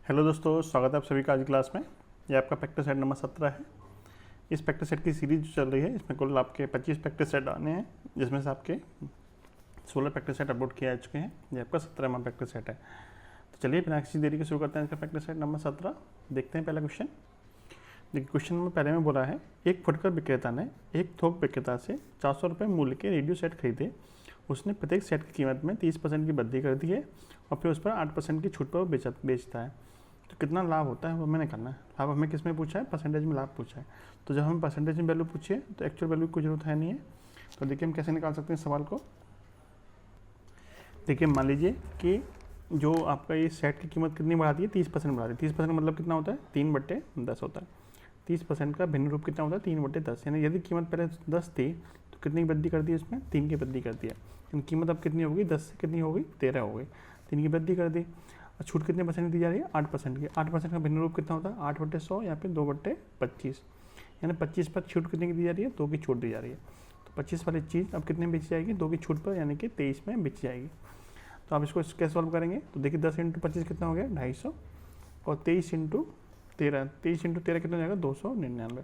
Hello दोस्तों, स्वागत है आप सभी का आज की क्लास में। ये आपका प्रैक्टिस सेट नंबर 17 है। इस प्रैक्टिस सेट की सीरीज जो चल रही है, इसमें कुल आपके 25 प्रैक्टिस सेट आने हैं, जिसमें से आपके 16 प्रैक्टिस सेट अपलोड किए जा चुके हैं। ये आपका 17वां प्रैक्टिस सेट है। तो चलिए बिना किसी देरी के शुरू करते हैं इसका प्रैक्टिस सेट नंबर 17। देखते हैं पहला क्वेश्चन। देखिए क्वेश्चन में पहले में बोला है, एक फुटकर विक्रेता ने एक थोक विक्रेता से 400 रुपये मूल्य के रेडियो सेट खरीदे। उसने प्रत्येक सेट की कीमत में 30% की वृद्धि कर दी है और फिर उस पर 8% की छूट पर बेचता है। तो कितना लाभ होता है वो हमें निकालना है। लाभ हमें किस में पूछा है? परसेंटेज में लाभ पूछा है। तो जब हम परसेंटेज में वैल्यू पूछिए तो एक्चुअल वैल्यू की कोई जरूरत है नहीं है। तो देखिए हम कैसे निकाल सकते हैं सवाल को। देखिए मान लीजिए कि जो आपका ये सेट की कीमत कितनी बढ़ा दी है? 30% बढ़ा दी। 30% मतलब कितना होता है? 3/10 होता है। 30% का भिन्न रूप कितना होता है? 3/10। यानी यदि कीमत पहले 10 थी तो कितनी वृद्धि कर दी उसमें? 3 की वृद्धि कर दिया। यानी कीमत अब कितनी होगी? 10 से कितनी होगी? 13 हो गई। 3 की वृद्धि कर दी। छूट कितने परसेंट दी जा रही है? 8% की। 8% का भिन्न रूप कितना होता है? 8/100 या फिर 2/25। यानी 25 पर छूट कितने की दी जा रही है? 2 की छूट दी जा रही है। तो 25 वाली चीज़ अब कितने में बेची जाएगी? 2 की छूट पर, यानी कि 23 में बेची जाएगी। तो आप इसको कैसे सॉल्व करेंगे? तो देखिए 10 × 25 कितना हो गया? 250। और 23 × 13, 23 × 13 कितना हो जाएगा? 299।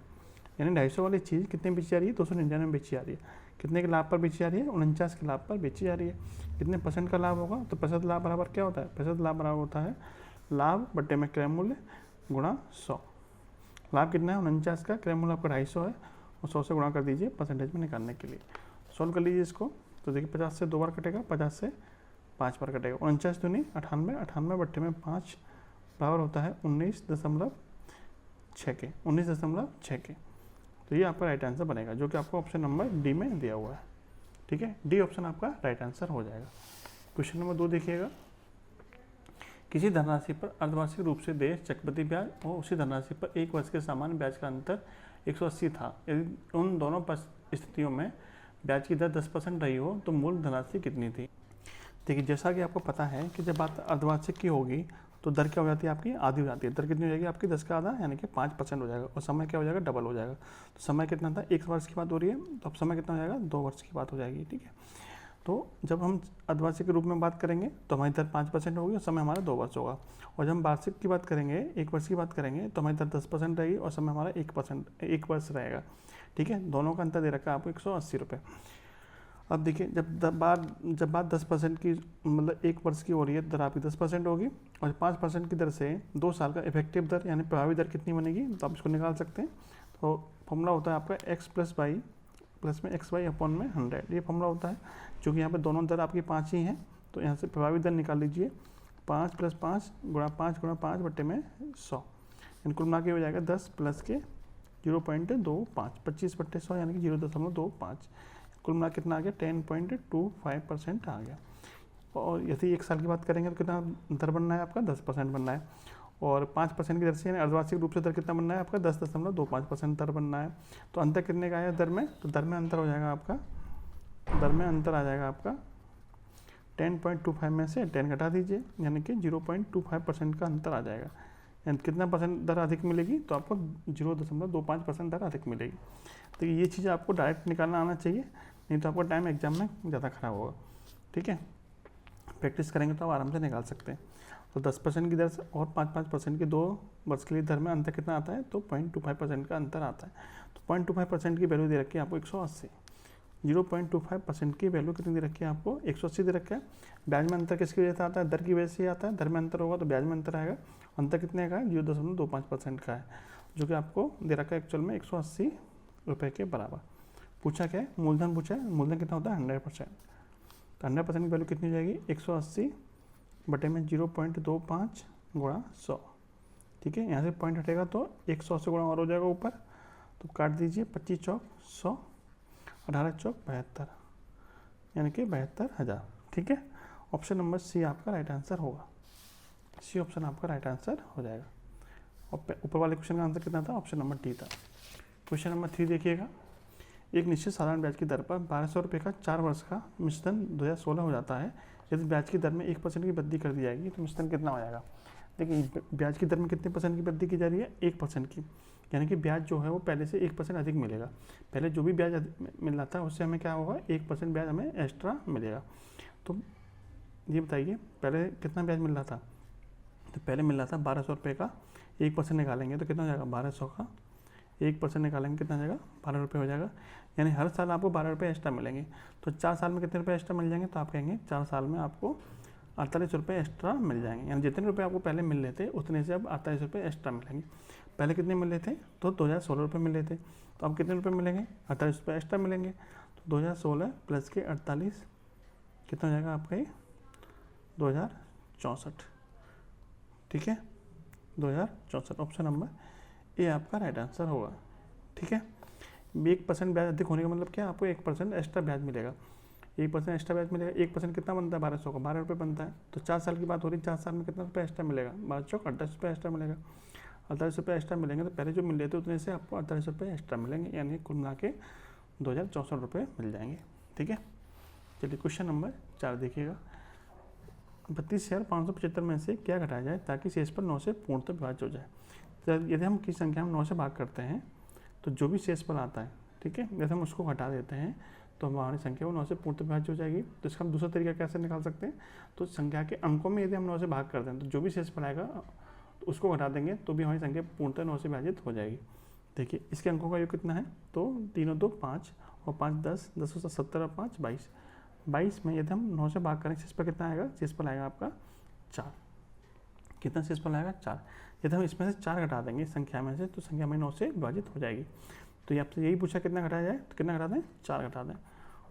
यानी 250 वाली चीज़ कितने बेची जा रही है? 299 में बेची जा रही है। कितने के लाभ पर बेची जा रही है? 49 के लाभ पर बेची जा रही है। कितने परसेंट का लाभ होगा? तो प्रतिशत लाभ बराबर क्या होता है? प्रतिशत लाभ बराबर होता है लाभ बट्टे में क्रय मूल्य गुणा 100। लाभ कितना है? 49 का। क्रय मूल्य आपका 250 है और 100 से गुणा कर दीजिए परसेंटेज में निकालने के लिए। सॉल्व कर लीजिए इसको। तो देखिए 50 से 2 बार कटेगा, 50 से 5 बार कटेगा। 49 दूनी 98, 98 बट्टे में 5 बराबर होता है 19.6 के। 19.6 के। तो ये आपका राइट आंसर बनेगा, जो कि आपको ऑप्शन नंबर डी में दिया हुआ है। ठीक है, डी ऑप्शन आपका राइट आंसर हो जाएगा। क्वेश्चन नंबर 2 देखिएगा। किसी धनराशि पर अर्धवार्षिक रूप से देय चक्रवृद्धि ब्याज और उसी धनराशि पर एक वर्ष के सामान्य ब्याज का अंतर 180 था। यदि उन दोनों स्थितियों में ब्याज की दर 10% रही हो तो मूल धनराशि कितनी थी? देखिए जैसा कि आपको पता है कि जब बात अर्धवार्षिक की होगी तो दर क्या हो जाती है? आपकी आधी हो जाती है। दर कितनी हो जाएगी आपकी? 10 का आधा, यानी कि 5% हो जाएगा। और समय क्या हो जाएगा? डबल हो जाएगा। तो समय कितना था? 1 वर्ष की बात हो रही है, तो अब समय कितना हो जाएगा? 2 वर्ष की बात हो जाएगी। ठीक है, तो जब हम अर्धवार्षिक के रूप में बात करेंगे तो हमारी दर 5% होगी और समय हमारा 2 वर्ष होगा। और जब हम वार्षिक की बात करेंगे, 1 वर्ष की बात करेंगे, तो हमारी दर 10% रहेगी और समय हमारा 1 वर्ष रहेगा। ठीक है, दोनों का अंतर दे रखा है आपको 180 रुपये। अब देखिए जब बात 10% की, मतलब 1 वर्ष की हो रही है, दर आपकी 10% होगी और 5% की दर से 2 साल का इफेक्टिव दर यानी प्रभावी दर कितनी बनेगी? तो आप इसको निकाल सकते हैं। तो फॉर्मूला होता है आपका x + y प्लस में xy/100। ये फॉर्मूला होता है, क्योंकि यहाँ पे दोनों दर आपकी 5 ही हैं। तो यहाँ से प्रभावी दर निकाल लीजिए। 5 + 5 गुणा 5 गुणा 5 बट्टे में 100, यानी कुल मिला के हो जाएगा 10 प्लस के 0.25, 25/100 यानी कि 0.25। कुल मिला कितना आ गया? 10.25% आ गया। और यदि 1 साल की बात करेंगे तो कितना दर बनना है आपका? 10% बनना है। और 5% की दर से यानी अर्धवार्षिक रूप से दर कितना बनना है आपका? 10.25% दर बनना है। तो अंतर कितने का आया दर में? तो दर में अंतर हो जाएगा आपका, दर में अंतर आ जाएगा आपका 10.25 में से 10 घटा दीजिए, यानी कि 0.25% का अंतर आ जाएगा। यानी कितना परसेंट दर अधिक मिलेगी? तो आपको 0.25% दर अधिक मिलेगी। तो ये चीज़ आपको डायरेक्ट निकालना आना चाहिए, नहीं तो आपका टाइम एग्जाम में ज़्यादा खराब होगा। ठीक है, प्रैक्टिस करेंगे तो आप आराम से निकाल सकते हैं। तो 10% की दर से और 5% के 2 वर्ष के लिए दर में अंतर कितना आता है? तो 0.25% का अंतर आता है। तो 0.25% की वैल्यू दे रखी है आपको 180। 0.25% की वैल्यू कितनी दे रखी है आपको? 180 दे रखा है। ब्याज में अंतर किसकी वजह से आता है? दर की वजह से आता है। दर में अंतर होगा तो ब्याज में अंतर आएगा। अंतर कितने का है? 0.25% का है, जो कि आपको दे रखा है एक्चुअल में 180 रुपये के बराबर। पूछा क्या है? मूलधन पूछा है। मूलधन कितना होता है? 100%। तो 100% की वैल्यू कितनी हो जाएगी? 180 बटे में 0.25 गुणा 100। ठीक है, यहाँ से पॉइंट हटेगा तो 100 से गुणा और हो जाएगा ऊपर, तो काट दीजिए। 25 चौक 100, 18 चौक 72, यानी कि 72,000। ठीक है, ऑप्शन नंबर सी आपका राइट आंसर होगा। सी ऑप्शन आपका राइट आंसर हो जाएगा। और ऊपर वाले क्वेश्चन का आंसर कितना था? ऑप्शन नंबर डी था। क्वेश्चन नंबर 3 देखिएगा। एक निश्चित साधारण ब्याज की दर पर 1200 रुपये का 4 वर्ष का मिश्रण 2016 हो जाता है। यदि ब्याज की दर में 1% की वृद्धि कर दी जाएगी तो मिश्रण कितना हो जाएगा? देखिए ब्याज की दर में कितने % की वृद्धि की जा रही है? 1% की, यानी कि ब्याज जो है वो पहले से 1% अधिक मिलेगा। पहले जो भी ब्याज मिल रहा था उससे हमें क्या होगा? 1% ब्याज हमें एक्स्ट्रा मिलेगा। तो ये बताइए पहले कितना ब्याज मिल रहा था? तो पहले मिल रहा था 1200 रुपये का, 1% निकालेंगे तो कितना हो जाएगा 1200 का 1% निकालेंगे कितना हो जाएगा 12 रुपये हो जाएगा। यानी हर साल आपको 12 रुपये एक्स्ट्रा मिलेंगे। तो 4 साल में कितने रुपये एक्स्ट्रा मिल जाएंगे, तो आप कहेंगे 4 साल में आपको 48 रुपये एक्स्ट्रा मिल जाएंगे। यानी जितने रुपये आपको पहले मिल रहे थे उतने से अब 48 रुपये एक्स्ट्रा मिलेंगे। पहले कितने मिल रहे थे, तो 2016 रुपये मिल रहे थे, तो अब कितने रुपये मिलेंगे 48 रुपये एक्स्ट्रा मिलेंगे। तो 2016 प्लस के 48 कितना हो जाएगा आपका ये 2064। ठीक है 2064 ऑप्शन नंबर ए आपका राइट आंसर होगा। ठीक है 1% ब्याज अधिक होने का मतलब क्या, आपको 1% एक्स्ट्रा ब्याज मिलेगा। 1% एक्स्ट्रा ब्याज मिलेगा। 1% कितना बनता है 1200 का 12 रुपये बनता है। तो 4 साल की बात हो रही है, 4 साल में कितना रुपये एक्स्ट्रा मिलेगा 1200 का 48 रुपये एक्स्ट्रा मिलेगा। 48 रुपये एक्स्ट्रा मिलेंगे तो पहले जो मिल रहे थे उतने से आपको 48 रुपये एक्स्ट्रा मिलेंगे, यानी कुल मिला के 2064 रुपये मिल जाएंगे। ठीक है चलिए क्वेश्चन नंबर 4 देखिएगा। 32,575 में से क्या घटाया जाए ताकि शेष पर 9 से पूर्णतः विभाज्य हो जाए। तो यदि हम किसी संख्या में 9 से भाग करते हैं तो जो भी शेष पर आता है, ठीक है, जैसे हम उसको घटा देते हैं तो हमारी संख्या वो 9 से पूर्णतः विभाज्य हो जाएगी। तो इसका हम दूसरा तरीका कैसे निकाल सकते हैं, तो संख्या के अंकों में यदि हम 9 से भाग करते हैं तो जो भी शेष पर आएगा तो उसको घटा देंगे तो भी हमारी संख्या पूर्णतः 9 से विभाजित हो जाएगी। देखिए इसके अंकों का योग कितना है, तो 3 और 2 5 और 5 10, 10 और 70 और 5 22। 22 में यदि हम 9 से भाग करें शेष पर कितना आएगा, शेष पर आएगा आपका 4। कितना शेष पर आएगा 4। यदि हम इसमें से 4 घटा देंगे संख्या में से तो संख्या में 9 से विभाजित हो जाएगी। तो ये आपसे यही पूछा कितना घटाया जाए, तो कितना घटा दें 4 घटा दें।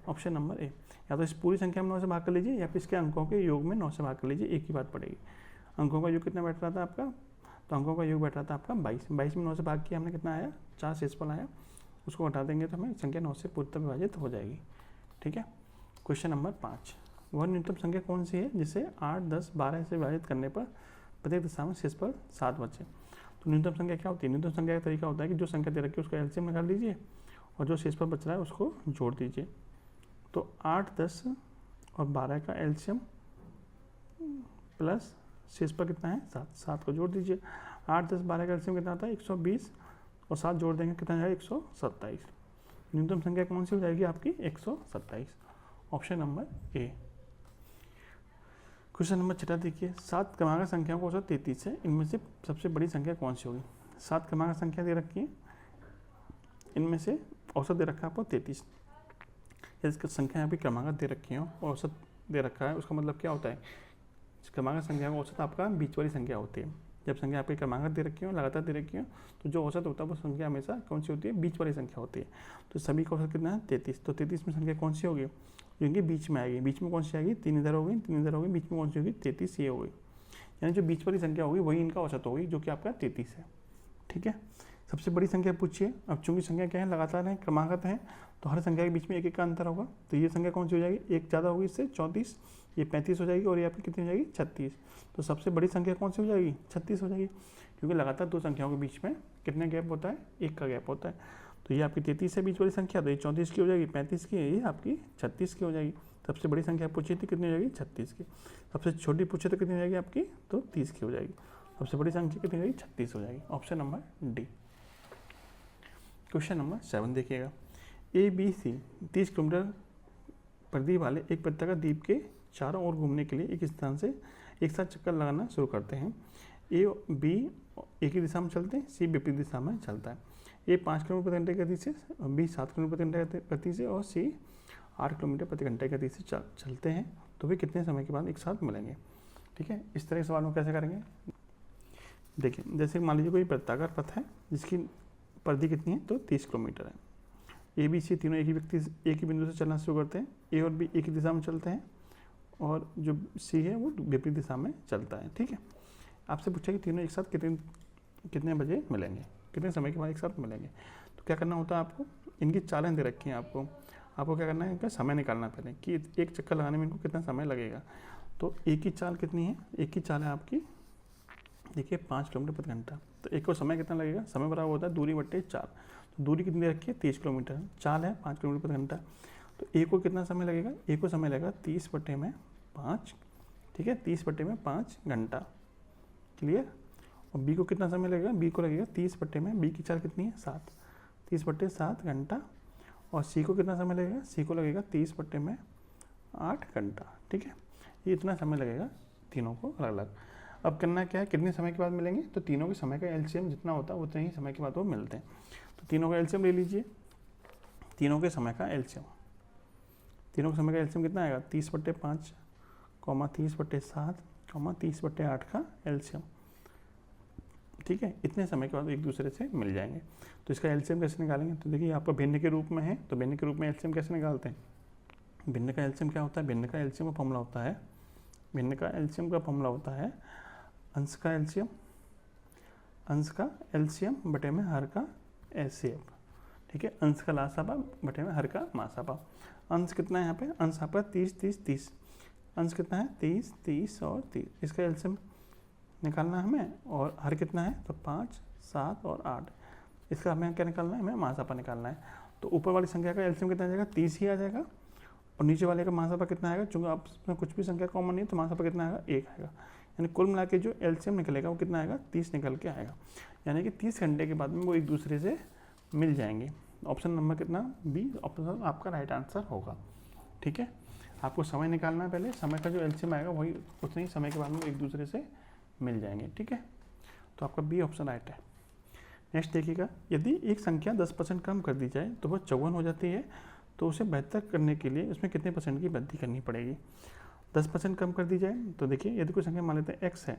Option number A. या तो इस पूरी संख्या में 9 से भाग कर लीजिए या फिर इसके अंकों के योग में 9 से भाग कर लीजिए, एक ही बात पड़ेगी। अंकों का योग कितना बैठ रहा था आपका, तो अंकों का योग बैठ रहा था आपका 22। 22 में 9 से भाग किया हमने कितना आया 4 शेष पर आया, उसको घटा देंगे तो हमें संख्या 9 से पूर्णतः विभाजित हो जाएगी। ठीक है क्वेश्चन नंबर 5। वह न्यूनतम संख्या कौन सी है जिसे 8 10 12 से विभाजित करने पर प्रत्येक दिशा में शेष पर 7 बचे। तो न्यूनतम संख्या क्या होती है, न्यूनतम संख्या का तरीका होता है कि जो संख्या दे रखी है उसका एलसीएम निकाल लीजिए और जो शेष पर बच रहा है उसको जोड़ दीजिए। तो 8 10 और 12 का एलसीएम प्लस शेष पर कितना है 7, 7 को जोड़ दीजिए। 8 10 12 का एलसीएम कितना आता है 120 और 7 जोड़ देंगे कितना जाएगा 127। न्यूनतम संख्या कौन सी हो जाएगी आपकी 127। Option number A. Question number 6 देखिए। 7 क्रमांक संख्याओं को औसत 33 है, इनमें से सबसे बड़ी संख्या कौन सी होगी। 7 क्रमांक संख्या दे रखी है, इनमें से औसत दे रखा है आपको 33। इसकी संख्या यहाँ पे क्रमांक दे रखी है, औसत दे रखा है, उसका मतलब क्या होता है, क्रमांक संख्या का औसत आपका बीच वाली संख्या होती है। जब संख्या आपकी क्रमांक दे रखी हो लगातार दे रखी हो तो जो औसत होता है वो संख्या हमेशा कौन सी होती है, बीच वाली संख्या होती है। तो सभी का औसत कितना है 33। तो 33 में संख्या कौन सी होगी, जो बीच में आएगी। बीच में कौन सी आएगी, 3 इधर होगी 3 इधर होगी, बीच में कौन सी होगी 33 ये होगी। यानी जो बीच वाली संख्या होगी वही इनका औसत होगी जो कि आपका 33 है। ठीक है सबसे बड़ी संख्या पूछिए। अब चूंकि संख्या क्या है लगातार है क्रमागत है तो हर संख्या के बीच में एक एक का अंतर होगा। तो ये संख्या कौन सी हो जाएगी, एक ज़्यादा होगी इससे 34, ये 35 हो जाएगी और ये आपकी कितनी हो जाएगी 36। तो सबसे बड़ी संख्या कौन सी हो जाएगी 36 हो जाएगी, क्योंकि लगातार दो संख्याओं के बीच में कितना गैप होता है, एक का गैप होता है। तो ये आपकी 33 है बीच वाली संख्या, तो ये 34 की हो जाएगी, 35 की ये आपकी 36 की हो जाएगी। सबसे बड़ी संख्या पूछी थी कितनी हो जाएगी 36 की। सबसे छोटी पूछे तो कितनी हो जाएगी आपकी, तो 30 की हो जाएगी। सबसे बड़ी संख्या कितनी हो जाएगी 36 हो जाएगी। Option number D. Question number 7 देखिएगा। ABC 30 किलोमीटर परिधि वाले एक वृत्ताकार द्वीप के चारों ओर घूमने के लिए एक स्थान से एक साथ चक्कर लगाना शुरू करते हैं। A B एक ही दिशा में चलते हैं, C विपरीत दिशा में चलता है। A 5 किलोमीटर प्रति घंटे की गति से, B 7 किलोमीटर प्रति घंटे की गति से और C 8 किलोमीटर प्रति घंटे की गति से चलते हैं। तो वे कितने समय के बाद एक साथ मिलेंगे। ठीक है इस तरह के सवाल में कैसे करेंगे, देखिए जैसे मान लीजिए कोई वृत्ताकार पथ है जिसकी परिधि कितनी है, तो 30 किलोमीटर है। A B C तीनों एक ही बिंदु से चलना शुरू करते हैं। A और B एक ही दिशा में चलते हैं और जो C है वो विपरीत दिशा में चलता है। ठीक है आपसे पूछा कि तीनों एक साथ कितने बजे मिलेंगे, कितने समय के बाद एक साथ मिलेंगे। तो क्या करना होता है आपको, इनकी चालें दे रखी हैं आपको क्या करना है, इनका समय निकालना पहले कि एक चक्कर लगाने में इनको कितना समय लगेगा। तो एक की चाल कितनी है, एक की चाल है आपकी देखिए 5 किलोमीटर प्रति घंटा। तो एक को समय कितना लगेगा, समय बराबर होता है दूरी बट्टे 4। तो दूरी कितनी दे रखी है 30 किलोमीटर, चाल है 5 किलोमीटर प्रति घंटा। तो एक को कितना समय लगेगा, एक को समय लगेगा 30 बट्टे में 5। ठीक है 30 बट्टे में 5 घंटा, क्लियर। और बी को कितना समय लगेगा, बी को लगेगा 30 बट्टे में, बी की चाल कितनी है 7, 30 बट्टे 7 घंटा। और सी को कितना समय लगेगा, सी को लगेगा 30 बट्टे में 8 घंटा। ठीक है ये इतना समय लगेगा तीनों को अलग अलग। अब करना क्या है, कितने समय के बाद मिलेंगे, तो तीनों के समय का एलसीएम जितना होता है उतने ही समय के बाद वो मिलते हैं। तो तीनों का एलसीएम ले लीजिए, तीनों के समय का एलसीएम, तीनों के समय का एलसीएम कितना आएगा 30/5, 30/7, 30/8 का एलसीएम। ठीक है, इतने समय के बाद एक दूसरे से मिल जाएंगे। तो इसका एलसीएम कैसे निकालेंगे, तो देखिए आपका भिन्न के रूप में है, तो भिन्न के रूप में एलसीएम कैसे निकालते हैं, भिन्न का एलसीएम क्या होता है, भिन्न का एलसीएम का फॉर्मूला होता है, भिन्न का एलसीएम का फॉर्मूला होता है अंश का एलसीएम, अंश का एलसीएम बटे में हर का एचसीएफ। ठीक है, अंश का लासापा बटे में हर का मासापा। अंश कितना है यहाँ पे, अंश आपका 30, अंश कितना है 30 और 30, इसका एलसीएम निकालना है हमें, और हर कितना है तो 5, 7 और 8, इसका हमें क्या निकालना है, हमें मासापा निकालना है। तो ऊपर वाली संख्या का एलसीएम कितना आ जाएगा 30 ही आ जाएगा, और नीचे वाले का मासापा कितना आएगा, चूँकि आप इसमें कुछ भी संख्या कॉमन नहीं है तो मासापा कितना आएगा 1 आएगा, यानी कुल मिला के जो एलसीएम निकलेगा वो कितना आएगा 30 निकल के आएगा, यानी कि 30 घंटे के बाद में वो एक दूसरे से मिल जाएंगे। ऑप्शन नंबर कितना बी ऑप्शन आपका राइट आंसर होगा। ठीक है, आपको समय निकालना है, पहले समय का जो एलसीएम आएगा वही उतने ही समय के बाद में एक दूसरे से मिल जाएंगे। ठीक है, तो आपका बी ऑप्शन राइट है। नेक्स्ट देखिएगा, यदि एक संख्या 10% कम कर दी जाए तो वह 54 हो जाती है, तो उसे बेहतर करने के लिए उसमें कितने % की वृद्धि करनी पड़ेगी। 10% कम कर दी जाए तो देखिए, यदि कोई संख्या मान लेते हैं x है,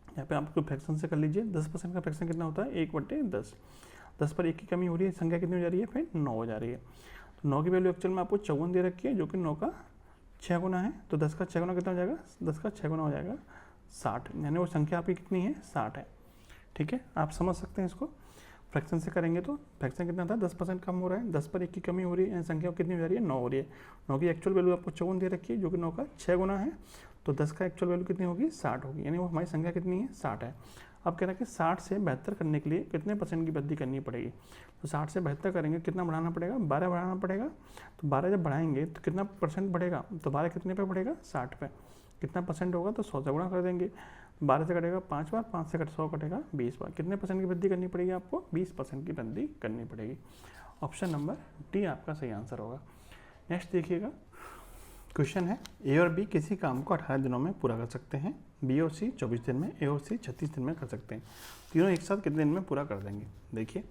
यहाँ पे आपको फ्रैक्शन से कर लीजिए, 10% का फ्रैक्शन कितना होता है 1/10, 10 पर 1 की कमी हो रही है, संख्या कितनी हो जा रही है, फिर 9 हो जा रही है। तो 9 की वैल्यू एक्चुअल में आपको 54 दे रखी है, जो कि 9 का 6 गुना है, तो 10 का 6 गुना कितना हो जाएगा, 10 का 6 गुना हो जाएगा 60, यानी वो संख्या आपकी कितनी है 60 है। ठीक है, आप समझ सकते हैं इसको, फ्रैक्शन से करेंगे तो फ्रैक्शन कितना था 10% कम हो रहा है, 10 पर 1 की कमी हो रही है, संख्या कितनी हो जा रही है 9 हो रही है, 9 की एक्चुअल वैल्यू आपको 54 दे रखी है, जो कि 9 का 6 गुना है, तो 10 का एक्चुअल वैल्यू कितनी होगी 60 होगी, यानी वो हमारी संख्या कितनी है 60 है। अब कह रहा है कि 60 से बेहतर करने के लिए कितने % की वृद्धि करनी पड़ेगी, तो 60 से बेहतर करेंगे कितना बढ़ाना पड़ेगा, 12 बढ़ाना पड़ेगा, तो 12 जब बढ़ाएंगे तो कितना % बढ़ेगा, तो 12 कितने पे बढ़ेगा 60 पे, कितना % होगा तो 100 से गुणा कर देंगे, 12 से कटेगा 5 बार, 5 से 100 कटेगा 20 बार, कितने % की वृद्धि करनी पड़ेगी आपको 20% की वृद्धि करनी पड़ेगी। ऑप्शन नंबर डी आपका सही आंसर होगा। नेक्स्ट देखिएगा, क्वेश्चन है ए और बी किसी काम को 18 दिनों में पूरा कर सकते हैं, बी और सी 24 दिन में, ए और सी 36 दिन में कर सकते हैं, तीनों एक साथ कितने दिन में पूरा कर देंगे। देखिए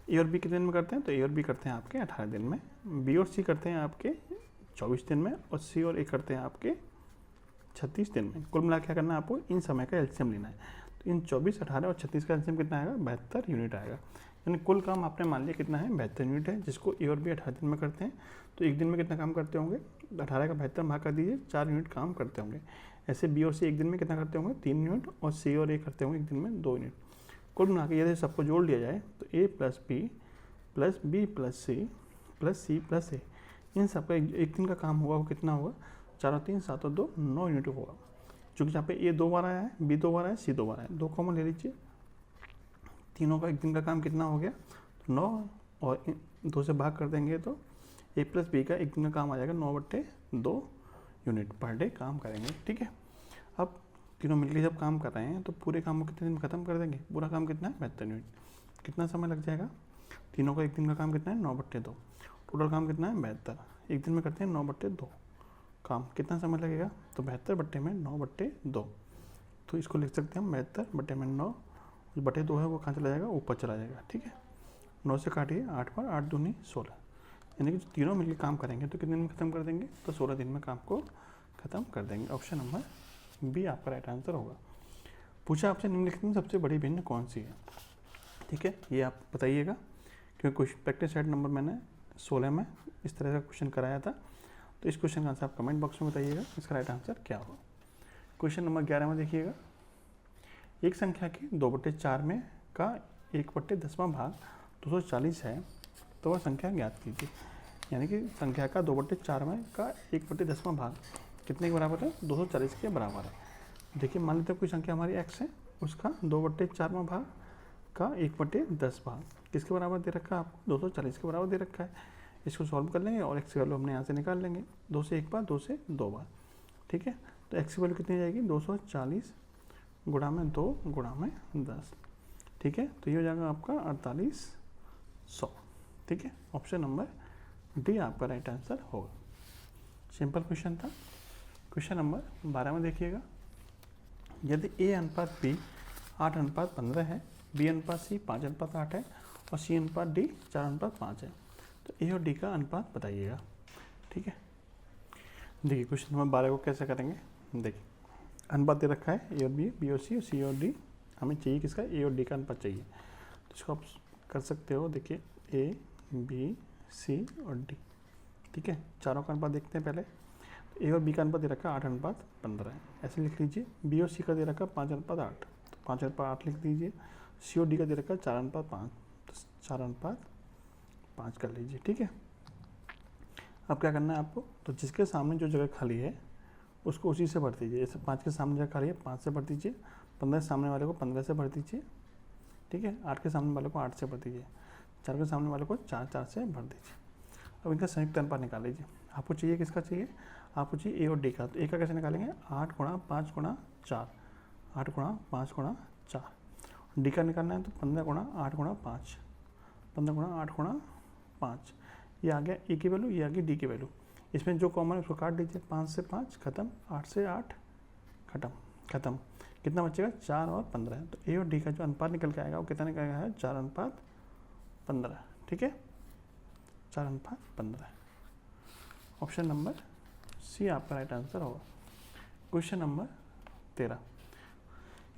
ए और बी कितने दिन में करते हैं, तो ए और बी करते हैं आपके 18 दिन में, बी और सी करते हैं आपके 24 दिन में, और सी और ए करते हैं आपके 36 दिन में। कुल मिला क्या करना है आपको, इन समय का एलसीएम लेना है, तो इन 24, 18 और 36 का एलसीएम कितना आएगा 72 यूनिट आएगा, यानी कुल काम आपने मान लिया कितना है 72 यूनिट है, जिसको ए और बी 18 दिन में करते हैं, तो एक दिन में कितना काम करते होंगे, 18 का 72 भाग कर दीजिए, 4 यूनिट काम करते होंगे। ऐसे बी और सी एक दिन में कितना करते होंगे 3 यूनिट, और सी और ए करते होंगे एक दिन में 2 यूनिट। कुल मिला के यदि सबको जोड़ लिया जाए तो A plus B plus C plus A, इन सबका एक दिन का काम होगा वो कितना होगा, 4 और 3 7 और 2 9 यूनिट होगा। चूँकि यहाँ पे ए 2 बार आया है, बी 2 बार आया है, सी 2 बार आया है, 2 कॉमन ले लीजिए, तीनों का एक दिन का काम कितना हो गया तो 9, और 2 से भाग कर देंगे तो ए प्लस बी का एक दिन का काम आ जाएगा 9/2 यूनिट पर डे काम करेंगे। ठीक है, अब तीनों मिलकर जब काम कर रहे हैं तो पूरे काम को कितने दिन में ख़त्म कर देंगे, पूरा काम कितना है 72 यूनिट, कितना समय लग जाएगा, तीनों का एक दिन का काम कितना है 9/2, टोटल काम कितना है 72, एक दिन में करते हैं 9/2 काम, कितना समय लगेगा, तो 72/9/2, तो इसको लिख सकते हैं हम 72/9, 2 है वो कहाँ चला जाएगा, ऊपर चला जाएगा। ठीक है, 9 से काटिए 8 बार, 8 दूनी 16, यानी कि तीनों मिलकर काम करेंगे तो कितने दिन में ख़त्म कर देंगे, तो 16 दिन में काम को ख़त्म कर देंगे। ऑप्शन नंबर बी आपका राइट आंसर होगा। पूछा आपसे निम्नलिखित में सबसे बड़ी भिन्न कौन सी है। ठीक है, ये आप बताइएगा, क्योंकि कुछ प्रैक्टिस सेट नंबर मैंने 16 में इस तरह का क्वेश्चन कराया था, तो इस क्वेश्चन का आंसर आप कमेंट बॉक्स में बताइएगा, इसका राइट आंसर क्या होगा। क्वेश्चन नंबर 11 में देखिएगा, एक संख्या के 2/4 में का 1/10वां भाग 240 है, तो वह संख्या ज्ञात कीजिए। यानी कि संख्या का 2/4 में का 1/10वां भाग कितने के बराबर है, 240 के बराबर है। देखिए मान लेते हैं कोई संख्या हमारी x है, उसका 2/4वां भाग का 1/10 भाग किसके बराबर दे रखा है आपको, 240 के बराबर दे रखा है। इसको सॉल्व कर लेंगे और x की वैल्यू हमने यहाँ से निकाल लेंगे, 2 से 1 बार, 2 से 2 बार। ठीक है, तो x की वैल्यू कितनी जाएगी, 240 गुणा में 2 गुणा में 10। ठीक है, तो ये हो जाएगा आपका 4800। ठीक है, ऑप्शन नंबर डी आपका राइट आंसर होगा। सिंपल क्वेश्चन था। क्वेश्चन नंबर 12 में देखिएगा, यदि ए अनुपात बी 8:15 है, बी अनुपात सी 5:8 है और सी अनुपात डी 4:5 है, तो ए और डी का अनुपात बताइएगा। ठीक है, देखिए क्वेश्चन नंबर 12 को कैसे करेंगे। देखिए अनुपात दे रखा है ए और बी और सी और डी, हमें चाहिए किसका, ए और डी का अनुपात चाहिए। तो इसको आप कर सकते हो। देखिए ए बी सी और डी, ठीक है, चारों का अनुपात देखते हैं पहले। तो ए और बी का अनुपात दे रखा है 8:15 है, ऐसे लिख लीजिए। बी और सी का दे रखा है 5:8, तो 5:8 लिख दीजिए। सी और डी का दे रखा है 4:5, तो 4:5 कर लीजिए। ठीक है, अब क्या करना है आपको, तो जिसके सामने जो जगह खाली है उसको उसी से भर दीजिए। जैसे 5 के सामने जगह खाली है 5 से भर दीजिए, 15 सामने वाले को 15 से भर दीजिए। ठीक है, 8 के सामने वाले को 8 से भर दीजिए, 4 के सामने वाले को 4 से भर दीजिए। अब इनका संयुक्त अनुपात निकाल लीजिए। आपको चाहिए किसका चाहिए, आपको चाहिए ए और डी का। तो ए का कैसे निकालेंगे, 8 × 5 × 4, 8 × 5 × 4। डी का निकालना है तो 15 × 8 × 5, 15 × 8 × 5। ये आ गया ए की वैल्यू, ये आ गई डी की वैल्यू। इसमें जो कॉमन है उसको काट दीजिए, 5 से 5 खत्म, 8 से 8 खत्म। कितना बचेगा, 4 और 15। तो ए और डी का जो अनुपात निकल के आएगा वो कितना निकल है, 4:15। ठीक है, 4:15। ऑप्शन नंबर सी आपका राइट आंसर होगा। क्वेश्चन नंबर 13,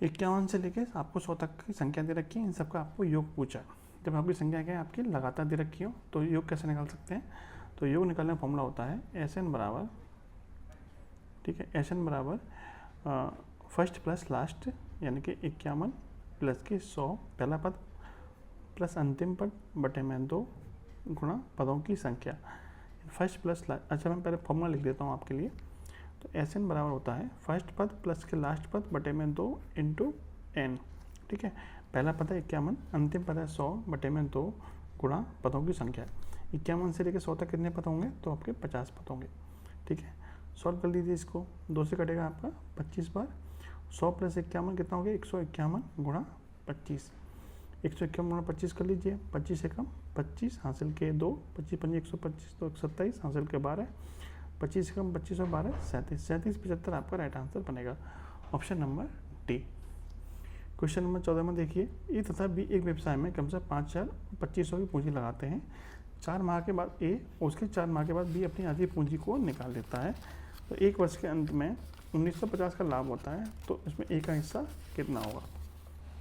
51 से लेके आपको 100 तक की संख्या दे रखी है, इन सबका आपको योग पूछा है। जब आपकी संख्या क्या है, आपकी लगातार दे रखी हो, तो योग कैसे निकाल सकते हैं। तो योग निकालने का फॉर्मूला होता है SN बराबर, ठीक है, SN बराबर फर्स्ट प्लस लास्ट, यानी कि 51 प्लस की 100 पहला पद प्लस अंतिम पद बटे में 2 गुणा पदों की संख्या। फर्स्ट प्लस लास्ट, अच्छा मैं पहले फॉर्मूला लिख देता हूँ आपके लिए। तो SN बराबर होता है फर्स्ट पद प्लस के लास्ट पद बटे में 2 × n। ठीक है, पहला पद है 51, अंतिम पद है 100 बटे में 2 गुणा पदों की संख्या। 51 से लेकर 100 तक कितने पद होंगे, तो आपके 50 पद होंगे। ठीक है, सॉल्व कर लीजिए इसको, 2 से कटेगा आपका 25 बार। 100 + 51 कितना हो गया, 151 × 25। 151 × 25 कर लीजिए, 25 एकम 25 हासिल के 2, 25 × 5 = 125, तो 127 हासिल के 12, 25 एकम 25 और 12 37, 75 आपका राइट आंसर बनेगा। Option number D. Question number 14 में देखिए, ए तथा बी एक व्यवसाय में कम से कम 5,2500 की पूंजी लगाते हैं। 4 माह के बाद ए और उसके 4 माह के बाद बी अपनी आधी पूंजी को निकाल देता है। तो 1 वर्ष के अंत में 1950 का लाभ होता है, तो इसमें ए का हिस्सा कितना होगा,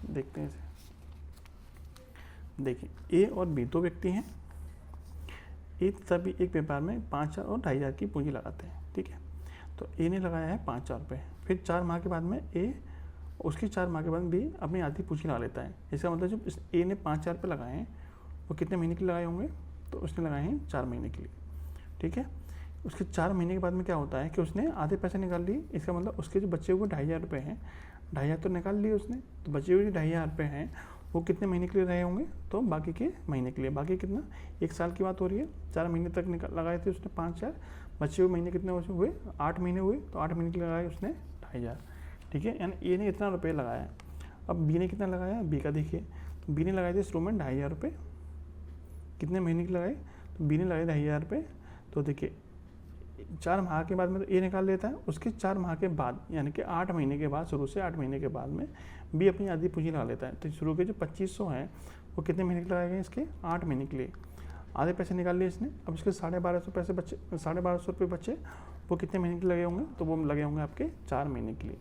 देखते हैं इसे। देखिए ए और बी दो व्यक्ति हैं। ए तथा बी एक व्यापार में 5,000 और 2,500 की पूंजी लगाते हैं। ठीक है, तो ए ने लगाया है 5,000 रुपये, फिर 4 माह के बाद में ए, उसकी 4 माह के बाद बी अपनी आधी पूंजी लगा लेता है। इसका मतलब जब ए ने 5,000 रुपये लगाए हैं, वो कितने महीने के लिए लगाए होंगे, तो उसने लगाए हैं 4 महीने के लिए। ठीक है, उसके 4 महीने के बाद में क्या होता है कि उसने आधे पैसे निकाल लिए। इसका मतलब उसके जो बचे हुए 2,500 रुपये हैं, 2,500 तो निकाल लिए उसने, तो बचे हुए 2,500 रुपये हैं वो कितने महीने के लिए रहे होंगे, तो बाकी के महीने के लिए। बाकी कितना, 1 साल की बात हो रही है, 4 महीने तक लगाए थे उसने 5,000, बचे हुए महीने कितने हुए, 8 महीने हुए, तो 8 महीने के लिए लगाए उसने 2,500। ठीक है, यानी ए ने इतना रुपये लगाया। अब बी ने कितना लगाया, बी का देखिए, तो बी ने लगाए थे शुरू में 2,500 रुपये, कितने महीने के लगाए, तो बी ने लगाए 2,500 रुपये। तो देखिए 4 माह के बाद में तो ए निकाल लेता है, उसके 4 माह के बाद यानी कि 8 महीने के बाद, शुरू से 8 महीने के बाद में बी अपनी आधी पूंजी लगा लेता है। तो शुरू के जो 2500 हैं वो कितने महीने के लगाए गए, इसके 8 महीने के लिए। आधे पैसे निकाल लिए इसने। अब इसके 1,250 पैसे बचे, 1,250 रुपये बचे, वो कितने महीने के लगे होंगे, तो वो लगे होंगे आपके 4 महीने के लिए।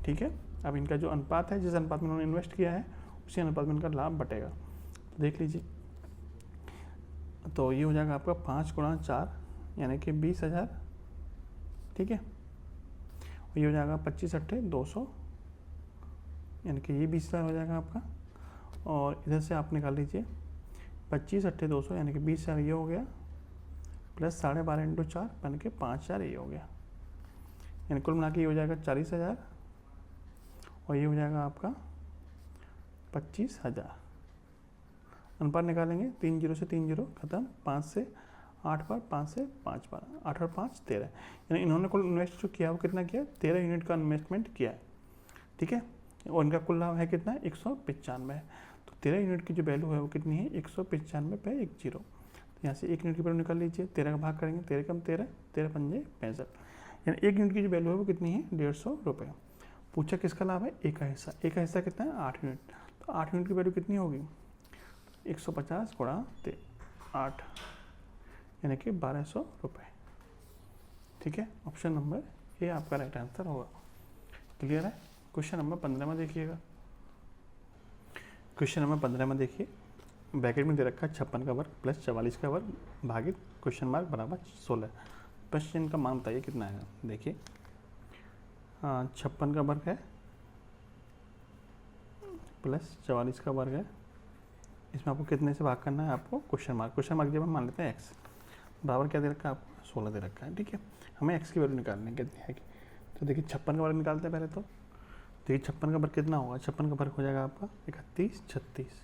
ठीक है, अब इनका जो अनुपात है, जिस अनुपात में उन्होंने इन्वेस्ट किया है उसी अनुपात में इनका लाभ बटेगा। तो देख लीजिए, तो ये हो जाएगा आपका 5 × 4 यानी कि 20,000। ठीक है, ये हो जाएगा 25 × 8 = 200, यानी कि ये 20,000 हो जाएगा आपका। और इधर से आप निकाल लीजिए 25 × 8 = 200, यानी कि 20,000 ये हो गया, प्लस 12.5 × 4 यानी कि 5,000 ये हो गया। यानी कुल मिला के ये हो जाएगा 40,000 और ये हो जाएगा आपका 25,000। अनुपात निकालेंगे, 3 0 से 3 0 खत्म, 5 से 8 बार, 5 से 5 बार, 8 और 5 13। यानी इन्होंने कुल इन्वेस्ट जो किया वो कितना किया, 13 यूनिट का इन्वेस्टमेंट किया है। ठीक है, और इनका कुल लाभ है कितना, 195 है। तो 13 यूनिट की जो वैल्यू है वो कितनी है, 195/10। तो यहाँ से 1 यूनिट की वैल्यू निकाल लीजिए, 13 का भाग करेंगे, 13 कम 13, 13 पंजे 65, यानी 1 यूनिट की जो वैल्यू है वो कितनी है, 150 रुपये। पूछा किसका लाभ है, ए का हिस्सा। ए का हिस्सा कितना है, 8 यूनिट। तो 8 यूनिट की वैल्यू कितनी होगी, 150 गुणा 8 यानी कि 1200 रुपये। ठीक है, ऑप्शन नंबर ए आपका राइट आंसर होगा। क्लियर है। क्वेश्चन नंबर 15 में देखिएगा। क्वेश्चन नंबर 15 में देखिए, ब्रैकेट में दे रखा है 56 का वर्ग प्लस 44 का वर्ग भागित क्वेश्चन मार्क बराबर 16। क्वेश्चन का मान बताइए कितना आएगा। देखिए 56 का वर्ग है प्लस 44 का वर्ग है, इसमें आपको कितने से भाग करना है, आपको क्वेश्चन मार्क जब हम मान लेते हैं एक्स बराबर क्या दे रखा है आपको, 16 दे रखा है। ठीक है, हमें एक्स की वैल्यू निकालनी है कितनी है। तो देखिए 56 का वर्ग निकालते हैं पहले। तो देखिए 56 का वर्ग कितना होगा, 56 का वर्ग हो जाएगा आपका 31 36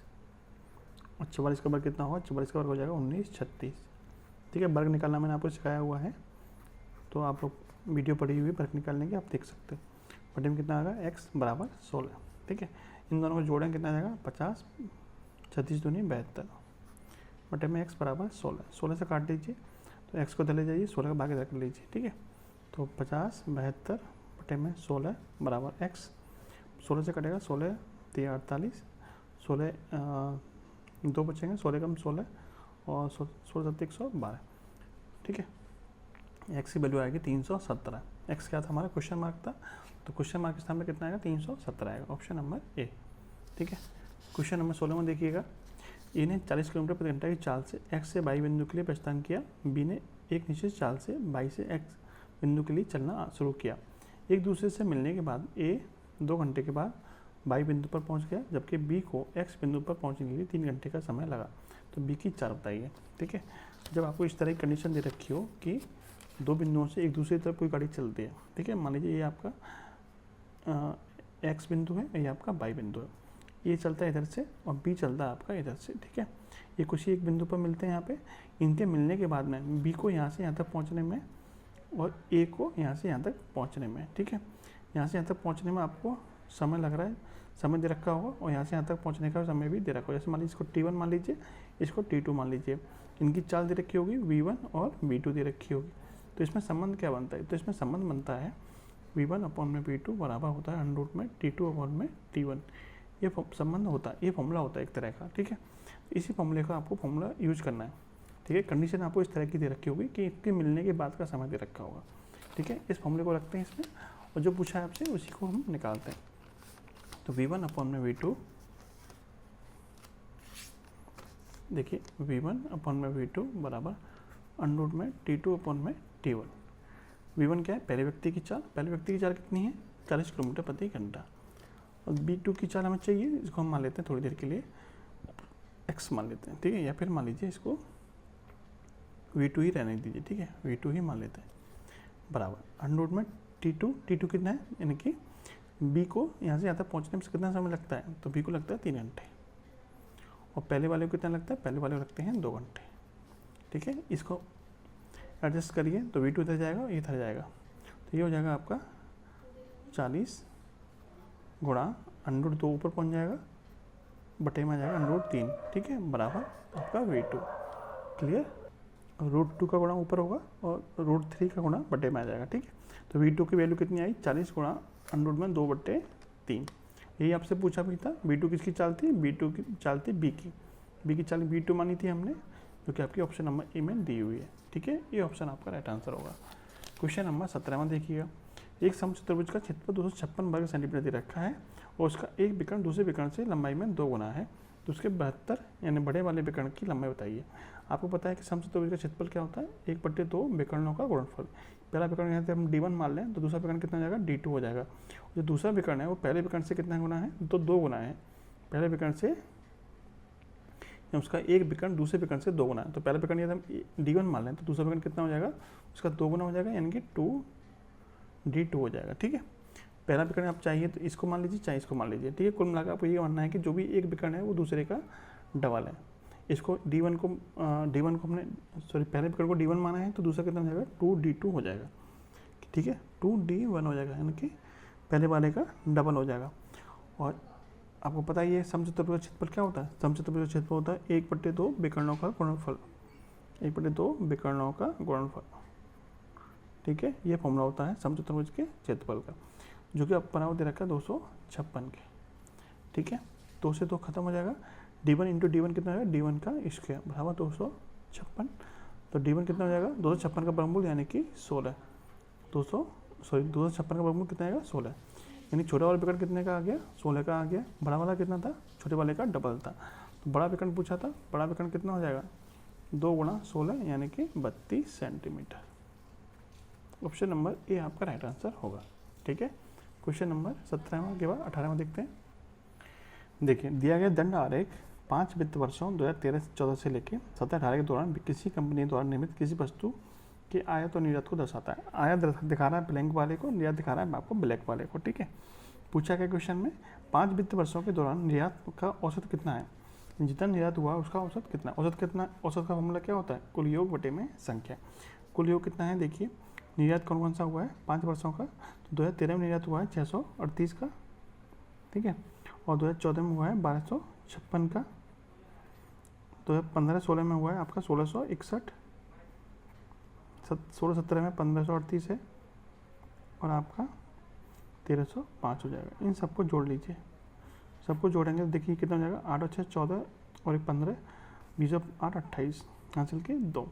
और 44 का वर्ग कितना होगा, 44 का वर्ग हो जाएगा 19 36। ठीक है, वर्ग निकालना मैंने आपको सिखाया हुआ है, तो आप लोग वीडियो पढ़ी हुई वर्ग निकालने की आप देख सकते हो। बटे में कितना आएगा, एक्स बराबर 16। ठीक है, इन दोनों को जोड़ें कितना जाएगा, 50 36 दूनी 72 बटे में एक्स बराबर 16 से काट दीजिए तो एक्स को धले जाइए, 16 का भाग इधर कर लीजिए। ठीक है, तो 50 72 बटे में 16 बराबर एक्स। 16 से कटेगा 16 3 48 16 2 बचेंगे, 16 कम 16 और 16 7 112। ठीक है, एक्स की वैल्यू आएगी 317। एक्स क्या था हमारा, क्वेश्चन मार्क था, तो क्वेश्चन मार्क के स्थान में कितना आएगा, 317 आएगा। Option number A. ठीक है, क्वेश्चन नंबर 16 में देखिएगा, ए ने 40 किलोमीटर प्रति घंटा की चाल से एक्स से वाई बिंदु के लिए प्रस्थान किया। बी ने एक निश्चित चाल से वाई से एक्स बिंदु के लिए चलना शुरू किया। एक दूसरे से मिलने के बाद ए 2 घंटे के बाद वाई बिंदु पर पहुंच गया, जबकि बी को एक्स बिंदु पर पहुंचने के लिए 3 घंटे का समय लगा। तो बी की चाल बताइए। ठीक है, जब आपको इस तरह की कंडीशन दे रखी हो कि 2 बिंदुओं से एक दूसरी तरफ कोई गाड़ी चलती है। ठीक है, मान लीजिए ये आपका एक्स बिंदु है, ये आपका वाई बिंदु है, ये चलता है इधर से और बी चलता है आपका इधर से। ठीक है, ये कुछ एक बिंदु पर मिलते हैं यहाँ पे। इनके मिलने के बाद में बी को यहाँ से यहाँ तक पहुँचने में और ए को यहाँ से यहाँ तक पहुँचने में, ठीक है, यहाँ से यहाँ तक पहुँचने में आपको समय लग रहा है, समय दे रखा होगा, और यहाँ से यहाँ तक पहुँचने का समय भी दे रखा होगा। जैसे मान लीजिए इसको T1 मान लीजिए, इसको T2 मान लीजिए। इनकी चाल दे रखी होगी V1 और V2 दे रखी होगी। तो इसमें संबंध क्या बनता है, तो इसमें संबंध बनता है V1 अपॉन में V2 बराबर होता है अंडर रूट में T2 अपॉन में T1। ये संबंध होता है, ये फॉर्मूला होता है एक तरह का। ठीक है, इसी फॉर्मूले का आपको फॉर्मूला यूज करना है। ठीक है, कंडीशन आपको इस तरह की दे रखी होगी कि इसके मिलने के बाद का समय दे रखा होगा। ठीक है, इस फॉर्मूले को रखते हैं इसमें और जो पूछा है आपसे उसी को हम निकालते हैं। तो V1 अपॉन में V2, देखिए V1 अपॉन में V2 बराबर अंडर रूट में T2 अपॉन में T1। V1 क्या है, पहले व्यक्ति की चाल। पहले व्यक्ति की चाल कितनी है, 40 किलोमीटर प्रति घंटा। और B2 की चाल हमें चाहिए, इसको हम मान लेते हैं थोड़ी देर के लिए x मान लेते हैं। ठीक है, या फिर मान लीजिए इसको V2 ही रहने दीजिए। ठीक है, V2 ही मान लेते हैं बराबर अंडर रूट में T2 कितना है, यानी कि B को यहाँ से यहाँ तक पहुँचने में कितना समय लगता है, तो B को लगता है 3 घंटे और पहले वाले को कितना लगता है, पहले वाले को लगते हैं 2 घंटे। ठीक है, इसको एडजस्ट करिए तो V2 इधर जाएगा और ये इधर जाएगा, तो ये हो जाएगा आपका 40 गुणा अंडर रूट 2 ऊपर पहुँच जाएगा, बटे में आ जाएगा अंडर रूट 3। ठीक है, बराबर आपका V2। क्लियर, रूट 2 का गुणा ऊपर होगा और रूट 3 का गुणा बटे में आ जाएगा। ठीक है, तो V2 की वैल्यू कितनी आई, 40 गुणा अंडर रूट में 2/3। यही आपसे पूछा भी था। B2 किसकी चाल थी, B2 की चाल थी B की चाल B2 मानी थी हमने, जो कि आपकी ऑप्शन नंबर ए में दी हुई है। ठीक है, ये ऑप्शन आपका राइट आंसर होगा। क्वेश्चन नंबर 17 में देखिएगा, एक समचतुर्भुज का क्षेत्रफल 256 वर्ग सेंटीमीटर दे रखा है और उसका एक विकर्ण दूसरे विकर्ण से लंबाई में 2 गुना है, तो उसके 72 यानी बड़े वाले विकर्ण की लंबाई बताइए। आपको पता है कि समचतुर्भुज का क्षेत्रफल क्या होता है, 1/2 विकर्णों का गुणनफल। पहला विकर्ण यहाँ से हम D1 मान लें तो दूसरा विकर्ण कितना हो जाएगा, D2 हो जाएगा। जो दूसरा विकर्ण है वो पहले विकर्ण से कितना गुना है, तो 2 गुना है। पहले विकर्ण से उसका एक विकर्ण दूसरे विकर्ण से 2 गुना है, तो पहला विकर्ण यदि हम D1 मान लें तो दूसरा विकर्ण कितना हो जाएगा, उसका 2 गुना हो जाएगा, यानी कि 2D2 हो जाएगा। ठीक है, पहला विकर्ण आप चाहिए तो इसको मान लीजिए, चाहे इसको मान लीजिए। ठीक है, कुल मिलाकर आपको ये मानना है कि जो भी एक विकर्ण है वो दूसरे का डबल है। इसको D1 को हमने पहले विकर्ण को D1 माना है, तो दूसरा कितना हो जाएगा, 2D2 हो जाएगा। ठीक है, 2D1 हो जाएगा, यानी कि पहले वाले का डबल हो जाएगा। और आपको पता ही है समचतुर्भुज का क्षेत्रफल क्या होता है, समचतुर्भुज का क्षेत्रफल होता है 1/2 विकर्णों का गुणनफल, 1/2 विकर्णों का गुणनफल। ठीक है, ये फॉर्मूला होता है समचतुर्भुज के क्षेत्रफल का। जो कि आप बराबर दे रखा है 256 के, ठीक है। 2 से 2 खत्म हो जाएगा, D1 इंटू D1 कितना होगा, D1 का स्क्वायर बराबर 256, तो D1 कितना हो जाएगा 256 का वर्गमूल यानी कि 16, 256 का वर्गमूल कितना आएगा 16, यानी छोटा वाला विकर्ण कितने का आ गया 16 का आ गया, बड़ा वाला कितना था छोटे वाले का डबल था, तो बड़ा विकर्ण पूछा था, बड़ा विकर्ण कितना हो जाएगा 2 गुणा 16 यानी कि 32 सेंटीमीटर। ऑप्शन नंबर ए आपका राइट आंसर होगा, ठीक है। क्वेश्चन नंबर 17 के बाद 18 देखते हैं। देखिए दिया गया दंड आरेख 5 वित्त वर्षों 2013-14 से लेकर 17-18 के दौरान किसी कंपनी द्वारा निर्मित किसी वस्तु के आयात और निर्यात को दर्शाता है। आयात दिखा रहा है ब्लैंक वाले को, निर्यात दिखा रहा है आपको ब्लैक वाले को, ठीक है। पूछा गया क्वेश्चन में 5 वित्त वर्षों के दौरान निर्यात का औसत कितना है, जितना निर्यात हुआ उसका औसत कितना, औसत का फॉर्मूला क्या होता है, कुल योग बटे में संख्या। कुल योग कितना है देखिए, निर्यात कौन कौन सा हुआ है 5 वर्षों का, तो 2013 में निर्यात हुआ है 638 का, ठीक है, और 2014 में हुआ है 1256 का, 2015-16 में हुआ है आपका 1661, 16-17 में 1538 है, और आपका 1305 हो जाएगा। इन सबको जोड़ लीजिए, सबको जोड़ेंगे तो देखिए कितना हो जाएगा 8 और 6 14 और 1 15, 20 और 8 28 हासिल के 2,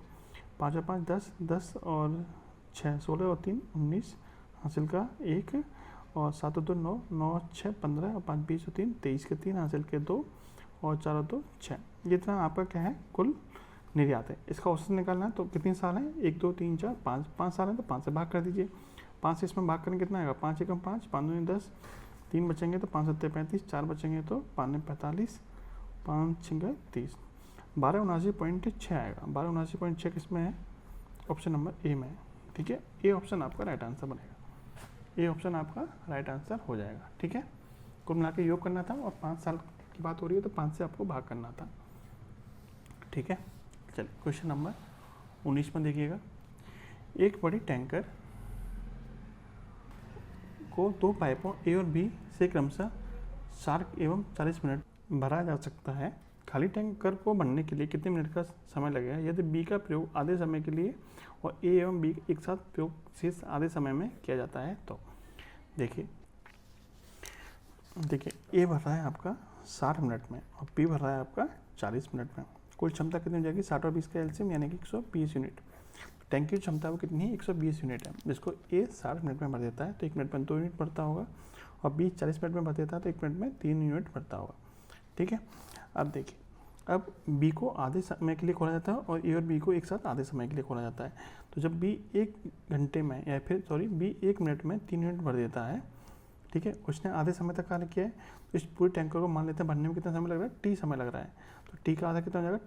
5 और 5 10, 10 और 6 16 और 3 19 हासिल का 1, और 7 और 2 9, 9 और 6 15 और 5 20 और 3 23 के 3 हासिल के 2, और 4 और 2 6। जितना आपका क्या है कुल निर्यात है। इसका औसत निकालना है तो कितने साल हैं 1 2 3 4 5 साल हैं, तो 5 से भाग कर दीजिए, 5 से इसमें भाग करेंगे कितना आएगा 5 एकम 5, 5 दूनी 10, 3 बचेंगे तो 5 सत्ते 35, 4 बचेंगे तो 5 45, 5 6 30, 1279.6 आएगा। 1279.6 किसमें है, ऑप्शन नंबर ए में है, ठीक है। ए ऑप्शन आपका राइट आंसर बनेगा, ए ऑप्शन आपका राइट आंसर हो जाएगा, ठीक है। कुल मिला के योग करना था और 5 साल की बात हो रही है तो 5 से आपको भाग करना था, ठीक है। चलिए क्वेश्चन नंबर 19 में देखिएगा, एक बड़ी टैंकर को 2 पाइपों ए और बी से क्रमशः 60 एवं 40 मिनट भरा जा सकता है। खाली टैंकर को भरने के लिए कितने मिनट का समय लगेगा यदि बी का प्रयोग आधे समय के लिए और ए एवं बी एक साथ प्रयोग शेष आधे समय में किया जाता है। तो देखिए ए भर रहा है आपका 60 मिनट में और बी भर रहा है आपका 40 मिनट में। कुल क्षमता कितनी हो जाएगी 60 और 20 का एलसीएम यानी कि 120 यूनिट। टैंक की क्षमता वो कितनी है 120 यूनिट है, जिसको ए 60 मिनट में भर देता है तो 1 मिनट में 2 यूनिट भरता होगा, और बी 40 मिनट में भर देता है तो 1 मिनट में 3 यूनिट भरता होगा, ठीक है। अब देखिए, अब बी को आधे समय के लिए खोला जाता है और ए और बी को एक साथ आधे समय के लिए खोला जाता है। तो जब बी 1 घंटे में या फिर बी 1 मिनट में 3 यूनिट भर देता है, ठीक है, उसने आधे समय तक कार्य किया है, तो इस पूरे टैंकर को मान लेते हैं भरने में कितना समय लग रहा है टी समय लग रहा है, तो टी का आधा कितना हो जाएगा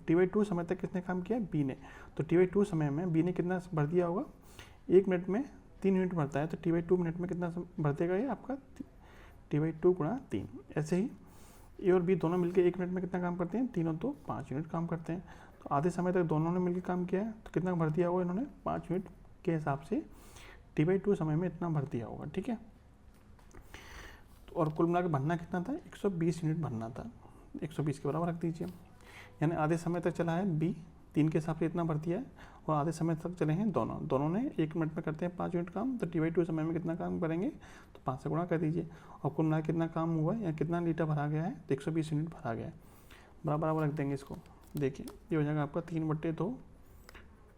टी/2 समय तक किसने काम किया है बी ने, तो टी/2 समय में बी ने कितना भर दिया होगा 1 मिनट में 3 यूनिट भरता है तो टी/2 मिनट में कितना भर देगा ये आपका टी/2 गुणा 3। ऐसे ही ए और बी दोनों मिलकर 1 मिनट में कितना काम करते हैं 3 और 2 5 यूनिट काम करते हैं, तो आधे समय तक दोनों ने मिलकर काम किया है तो कितना भर दिया होगा इन्होंने 5 यूनिट के हिसाब से टी/2 समय में इतना भर दिया होगा, ठीक है। और कुल मिलाकर भरना कितना था 120 यूनिट भरना था, 120 के बराबर रख दीजिए, यानी आधे समय तक चला है बी 3 के हिसाब से इतना भर दिया है, और आधे समय तक चले हैं दोनों ने 1 मिनट में करते हैं 5 यूनिट काम, तो टी/2 समय में कितना काम करेंगे तो 5 से गुणा कर दीजिए, और कुल मिलाकर कितना काम हुआ या कितना लीटर भरा गया है तो 120 यूनिट भरा गया है, बराबर रख देंगे इसको। देखिए ये हो जाएगा आपका 3/2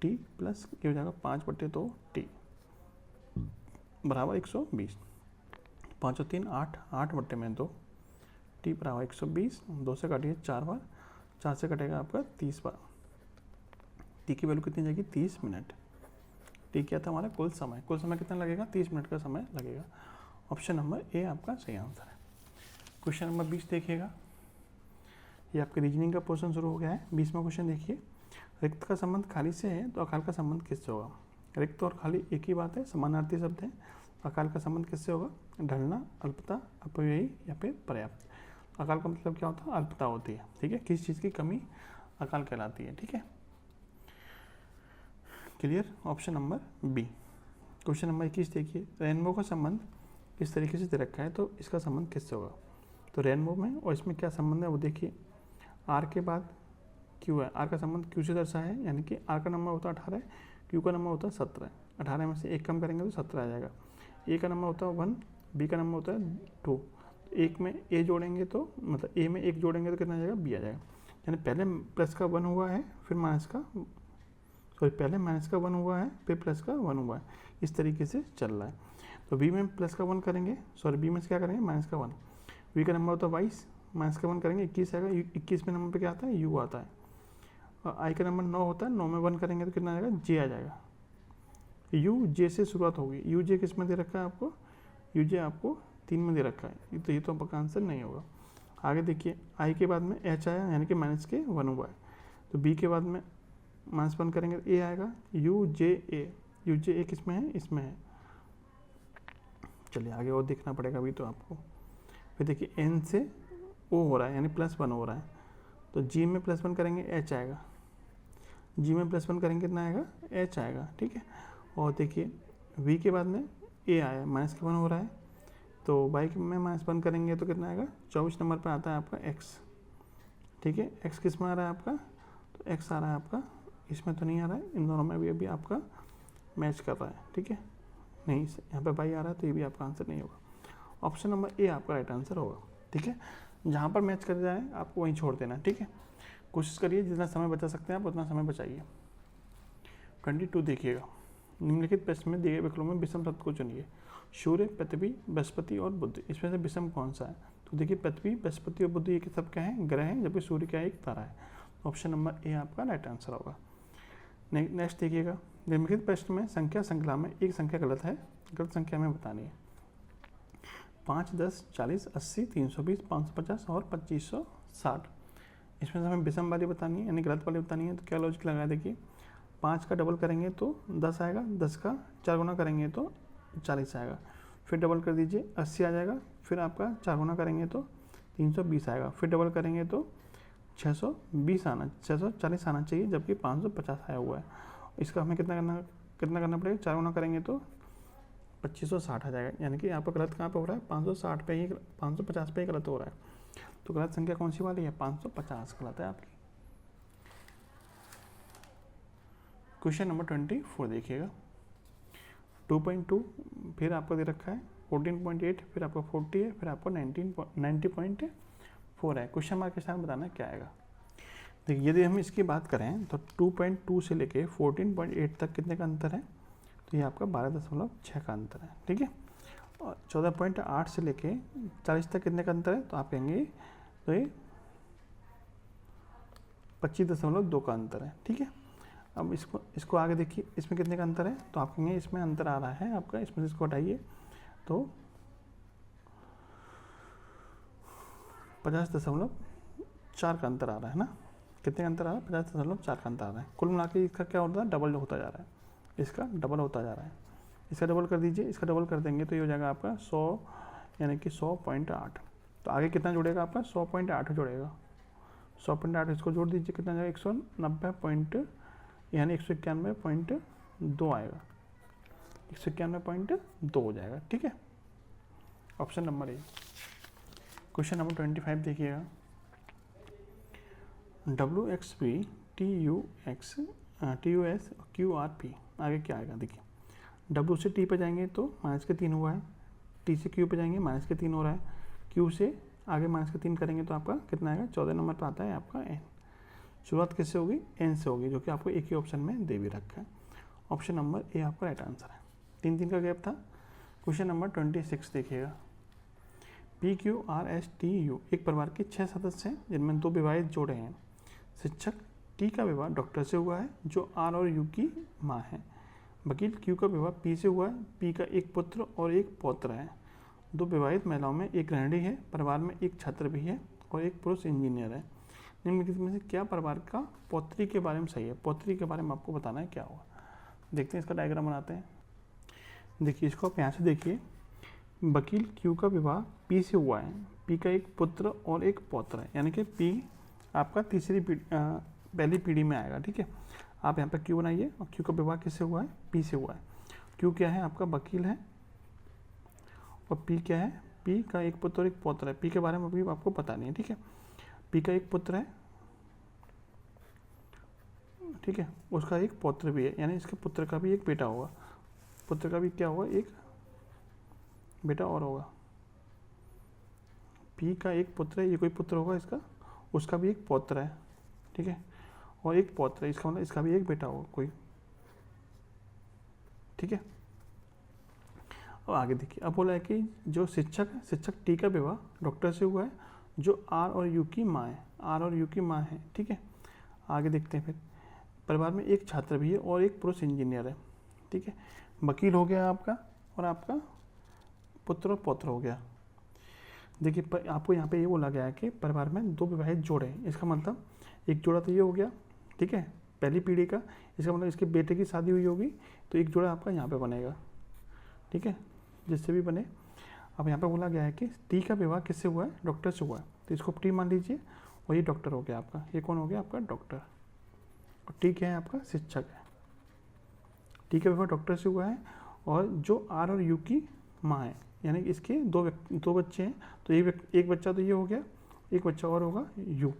टी प्लस ये हो जाएगा 5/2 टी बराबर 120, 5 और 3 8, 8/2 टी बराबर 120, 2 से काटिए 4 बार, 4 से कटेगा आपका 30 बार, टी की वैल्यू कितनी जाएगी 30 मिनट। टी क्या था हमारा कुल समय कितना लगेगा 30 मिनट का समय लगेगा। ऑप्शन नंबर ए आपका सही आंसर है। क्वेश्चन नंबर 20 देखिएगा, ये आपके रीजनिंग का पोर्शन शुरू हो गया है। 20वां क्वेश्चन देखिए, रिक्त का संबंध खाली से है तो अकाल का संबंध किससे होगा। रिक्त और खाली एक ही बात है, समानार्थी शब्द है, अकाल का संबंध किससे होगा, ढलना, अल्पता, अपव्ययी या फिर पर्याप्त। अकाल का मतलब क्या होता है अल्पता होती है, ठीक है, किसी चीज़ की कमी अकाल कहलाती है, ठीक है, clear. Option number B. Question number 21 देखिए, रेनबो का संबंध इस तरीके से दे रखा है तो इसका संबंध किससे होगा। तो रेनबो में और इसमें क्या संबंध है वो देखिए, आर के बाद क्यू है, आर का संबंध क्यू से दर्शाया है, यानी कि आर का नंबर होता है 18, क्यू का नंबर होता है 17, 18 में से 1 कम करेंगे तो 17 आ जाएगा, ए का नंबर होता है 1, बी का नंबर होता है 2। एक में ए जोड़ेंगे तो मतलब ए में 1 जोड़ेंगे तो कितना आ जाएगा, बी आ जाएगा। यानी पहले प्लस का 1 हुआ है, फिर माइनस का, सॉरी पहले माइनस का 1 हुआ है, फिर प्लस का 1 हुआ है, इस तरीके से चल रहा है। तो बी में प्लस का 1 करेंगे, सॉरी बी में क्या करेंगे, माइनस का 1। बी का नंबर होता है 22, माइनस का 1 करेंगे 21 आएगा, 21 में नंबर पे क्या आता है, यू आता है। और आई का नंबर 9 होता है, 9 में 1 करेंगे तो कितना आ जाएगा, जे आ जाएगा। यू जे से शुरुआत होगी। यू जे किस में दे रखा है आपको, यू जे आपको 3 में दे रखा है, तो ये तो आपका आंसर नहीं होगा। आगे देखिए, आई के बाद में एच आया यानी कि माइनस के 1 हुआ है, तो बी के बाद में माइनस 1 करेंगे तो ए आएगा, यू जे ए किस में है, इसमें है। चलिए आगे और देखना पड़ेगा अभी तो आपको। फिर देखिए एन से ओ हो रहा है यानी +1 हो रहा है, तो जी में +1 करेंगे एच आएगा, जी में +1 करेंगे कितना आएगा, एच आएगा, ठीक है। और देखिए वी के बाद में ए आया, माइनस के 1 हो रहा है, तो बाई में -1 करेंगे तो कितना आएगा, 24 नंबर पर आता है आपका एक्स, ठीक है। एक्स किस में आ रहा है आपका, तो एक्स आ रहा है आपका, इसमें तो नहीं आ रहा है, इन दोनों में भी अभी आपका मैच कर रहा है, ठीक है। नहीं, यहाँ पे बाई आ रहा है तो ये भी आपका आंसर नहीं होगा। ऑप्शन नंबर ए आपका राइट आंसर होगा, ठीक है। जहाँ पर मैच कर जाए आपको वहीं छोड़ देना, ठीक है। कोशिश करिए जितना समय बचा सकते हैं आप उतना समय बचाइए। 22 देखिएगा, निम्नलिखित प्रश्न में दिए गए विकल्पों में विषम शब्द को चुनिए। सूर्य, पृथ्वी, बृहस्पति और बुध, इसमें से विषम कौन सा है। तो देखिए पृथ्वी, बृहस्पति और बुध ये सब क्या है, ग्रह हैं, जबकि सूर्य क्या है, एक तारा है। ऑप्शन नंबर ए आपका राइट आंसर होगा। नेक्स्ट देखिएगा, निम्नलिखित प्रश्न में संख्या श्रृंखला में एक संख्या गलत है, गलत संख्या हमें बतानी है। 5, 10, 40, 80, 320, 550 और 2560। इसमें से हमें विषम वाली बतानी है यानी गलत वाली बतानी है। तो क्या लॉजिक लगाया, देखिए 5 का डबल करेंगे तो 10 आएगा, 10 का 4 गुना करेंगे तो 40 आएगा, फिर डबल कर दीजिए 80 आ जाएगा, फिर आपका 4 गुना करेंगे तो 320 आएगा, फिर डबल करेंगे तो 640 आना चाहिए, जबकि 550 आया हुआ है। इसका हमें कितना करना पड़ेगा, 4 गुना करेंगे तो 2560 आ जाएगा, यानी कि यहाँ पर गलत कहाँ पे हो रहा है, 560 पे ही, 550 पे ही गलत हो रहा है। तो गलत संख्या कौन सी वाली है, 550 गलत है आपकी। क्वेश्चन नंबर 24 देखिएगा, 2.2 फिर आपको दे रखा है, 14.8 फिर आपका 40 है, फिर आपको 90.4 है। क्वेश्चन मार्क के साथ बताना क्या आएगा। देखिए यदि हम इसकी बात करें तो 2.2 से लेके 14.8 तक कितने का अंतर है, तो ये आपका 12.6 का अंतर है, ठीक है। और 14.8 से लेके 40 तक कितने का अंतर है, तो आप कहेंगे तो ये 25.2 का अंतर है, ठीक है। अब इसको आगे देखिए, इसमें कितने का अंतर है, तो आप कहेंगे इसमें अंतर आ रहा है आपका, इसमें से इसको हटाइए तो 50.4 का अंतर आ रहा है ना। कितने का अंतर आ रहा है, 50.4 का अंतर आ रहा है। कुल मिला के इसका क्या होता है, डबल होता जा रहा है, इसका डबल होता जा रहा है। इसका डबल कर दीजिए, इसका डबल कर देंगे तो ये हो जाएगा आपका 100 यानी कि 100.8। तो आगे कितना जुड़ेगा आपका, 100.8 जुड़ेगा, 100.8 इसको जोड़ दीजिए, कितना जाएगा 190 यानी 191.2 आएगा, 191.2 हो जाएगा, ठीक है। Option number A. Question number 25 देखिएगा, WXP TUS QRP आगे क्या आएगा। देखिए W से T पे जाएंगे तो -3 हुआ है, T से Q पे जाएंगे -3 हो रहा है, Q से आगे -3 करेंगे तो आपका कितना आएगा, 14 नंबर पर आता है आपका N। शुरुआत किससे होगी, N से होगी, जो कि आपको एक ही ऑप्शन में दे भी रखा है। ऑप्शन नंबर ए आपका राइट आंसर है। 3 का गैप था। क्वेश्चन नंबर 26 देखिएगा, PQRSTU एक परिवार के 6 सदस्य हैं जिनमें 2 विवाहित जोड़े हैं। शिक्षक T का विवाह डॉक्टर से हुआ है जो R और U की माँ है। वकील Q का विवाह P से हुआ है, P का एक पुत्र और एक पौत्र है। 2 विवाहित महिलाओं में एक गृहिणी है, परिवार में एक छात्र भी है और एक पुरुष इंजीनियर है। निम्नलिखित में से क्या परिवार का पौत्री के बारे में सही है। पौत्री के बारे में आपको बताना है क्या होगा। देखते हैं, इसका डायग्राम बनाते हैं। देखिए इसको आप यहाँ से देखिए, वकील Q का विवाह P से हुआ है, P का एक पुत्र और एक पौत्र है, यानी कि P आपका पहली पीढ़ी में आएगा, ठीक है। आप यहाँ पर Q बनाइए और Q का विवाह किससे हुआ है, P से हुआ है। Q क्या है, आपका वकील है और P क्या है, P का एक पुत्र और एक पौत्र है। P के बारे में अभी आपको पता नहीं है, ठीक है। P का एक पुत्र है, ठीक है, उसका एक पौत्र भी है, यानी इसके पुत्र का भी एक बेटा होगा, पुत्र का भी क्या होगा, एक बेटा और होगा। पी का एक पुत्र है, ये कोई पुत्र होगा इसका, उसका भी एक पौत्र है, ठीक है, और एक पौत्र है, इसका मतलब इसका भी एक बेटा होगा कोई, ठीक है। अब आगे देखिए, अब बोला है कि जो शिक्षक है, शिक्षक टी का विवाह डॉक्टर से हुआ है जो आर और यू की माँ है, आर और यू की माँ है, ठीक है। आगे देखते हैं फिर, परिवार में एक छात्र भी है और एक पुरुष इंजीनियर है, ठीक है। वकील हो गया आपका, और आपका पुत्र और पौत्र हो गया। देखिए आपको यहाँ पे ये बोला गया है कि परिवार में दो विवाहित जोड़े हैं, इसका मतलब एक जोड़ा तो ये हो गया, ठीक है, पहली पीढ़ी का, इसका मतलब इसके बेटे की शादी हुई होगी, तो एक जोड़ा आपका यहाँ पे बनेगा, ठीक है, जिससे भी बने। अब यहाँ पे बोला गया है कि टी का विवाह किससे हुआ है, डॉक्टर से हुआ है, तो इसको टी मान लीजिए, और ये डॉक्टर हो गया आपका, ये कौन हो गया आपका डॉक्टर, और टी क्या है आपका शिक्षक है। टी का विवाह डॉक्टर से हुआ है, और जो आर और यू की माँ है, यानी कि इसके दो बच्चे हैं, तो एक बच्चा तो ये हो गया, एक बच्चा और होगा यू,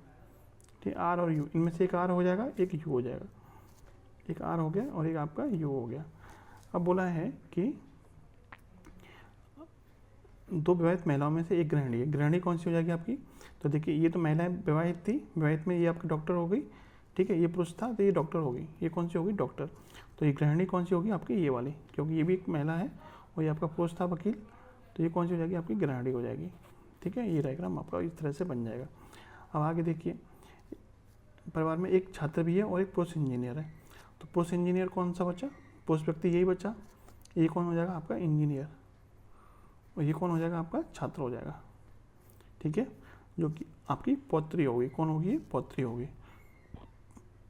ठीक, आर और यू, इनमें से एक आर हो जाएगा, एक यू हो जाएगा, एक आर हो गया और एक आपका यू हो गया। अब बोला है कि दो विवाहित महिलाओं में से एक गृहिणी है, गृहिणी कौन सी हो जाएगी आपकी, तो देखिए ये तो महिला विवाहित थी, विवाहित में ये आपकी डॉक्टर हो गई, ठीक है, ये पुरुष था तो ये डॉक्टर होगी, ये कौन सी होगी डॉक्टर, तो ये गृहिणी कौन सी होगी आपकी ये वाली, क्योंकि ये भी एक महिला है और ये आपका पुरुष था वकील, तो ये कौन सी हो जाएगी आपकी गृहिणी हो जाएगी, ठीक है। ये डायग्राम आपका इस तरह से बन जाएगा। अब आगे देखिए, परिवार में एक छात्र भी है और एक पुरुष इंजीनियर है, तो पुरुष इंजीनियर कौन सा बचा, पुरुष व्यक्ति यही बचा, ये कौन हो जाएगा आपका इंजीनियर, और ये कौन हो जाएगा आपका छात्र हो जाएगा, ठीक है, जो कि आपकी पौत्री होगी, कौन होगी पौत्री होगी,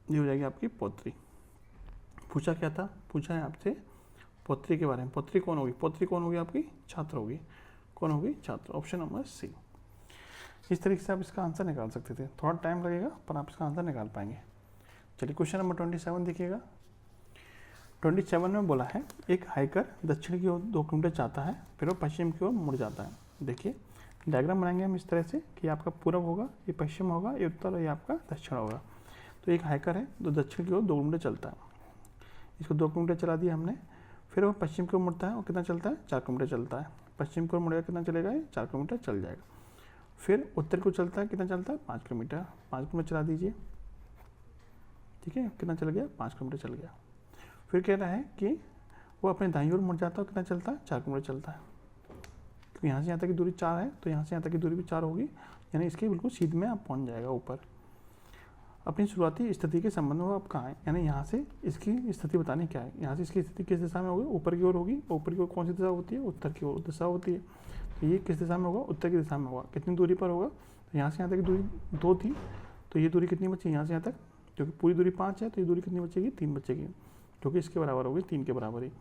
ये हो जाएगी आपकी पौत्री। पूछा क्या था, पूछा है आपसे पौत्री के बारे में, पौत्री कौन होगी, पौत्री कौन होगी आपकी छात्र होगी, कौन होगी छात्र, ऑप्शन नंबर सी। इस तरीके से आप इसका आंसर निकाल सकते थे, थोड़ा टाइम लगेगा पर आप इसका आंसर निकाल पाएंगे। चलिए क्वेश्चन नंबर 27 देखिएगा। 27 में बोला है एक हाइकर दक्षिण की ओर 2 किलोमीटर जाता है, फिर वो पश्चिम की ओर मुड़ जाता है। देखिए डायग्राम बनाएंगे हम इस तरह से कि आपका पूर्व होगा, ये पश्चिम होगा, ये उत्तर और ये आपका दक्षिण होगा। तो एक हाइकर है जो दक्षिण की ओर 2 किलोमीटर चलता है, इसको 2 किलोमीटर चला दिया हमने, फिर वो पश्चिम की ओर मुड़ता है और कितना चलता है 4 किलोमीटर चलता है, पश्चिम की ओर मुड़ेगा कितना चलेगा, 4 किलोमीटर चल जाएगा। फिर उत्तर को चलता है, कितना चलता है 5 किलोमीटर, 5 किलोमीटर चला दीजिए, ठीक है, कितना चल गया 5 किलोमीटर चल गया। फिर कह रहा है कि वो अपने दाईं ओर मुड़ जाता है, कितना चलता है 4 किलोमीटर चलता है, तो यहाँ से यहाँ तक की दूरी 4 है, तो यहाँ से यहाँ तक की दूरी भी 4 होगी, यानी इसके बिल्कुल सीध में आप पहुँच जाएगा ऊपर। अपनी शुरुआती स्थिति के संबंध में आप कहाँ है, यानी यहाँ से इसकी स्थिति बतानी क्या है, यहाँ से इसकी स्थिति किस दिशा में होगी, ऊपर की ओर होगी, ऊपर की ओर कौन सी दिशा होती है, उत्तर की ओर दिशा होती है, तो ये किस दिशा में होगा, उत्तर की दिशा में होगा। कितनी दूरी पर होगा, तो यहाँ से यहाँ तक की दूरी 2 थी, तो ये दूरी कितनी बची यहाँ से यहाँ तक, क्योंकि पूरी दूरी 5 है, तो ये दूरी कितनी बचेगी 3 बचेगी, जो कि इसके बराबर होगी 3 के बराबर ही,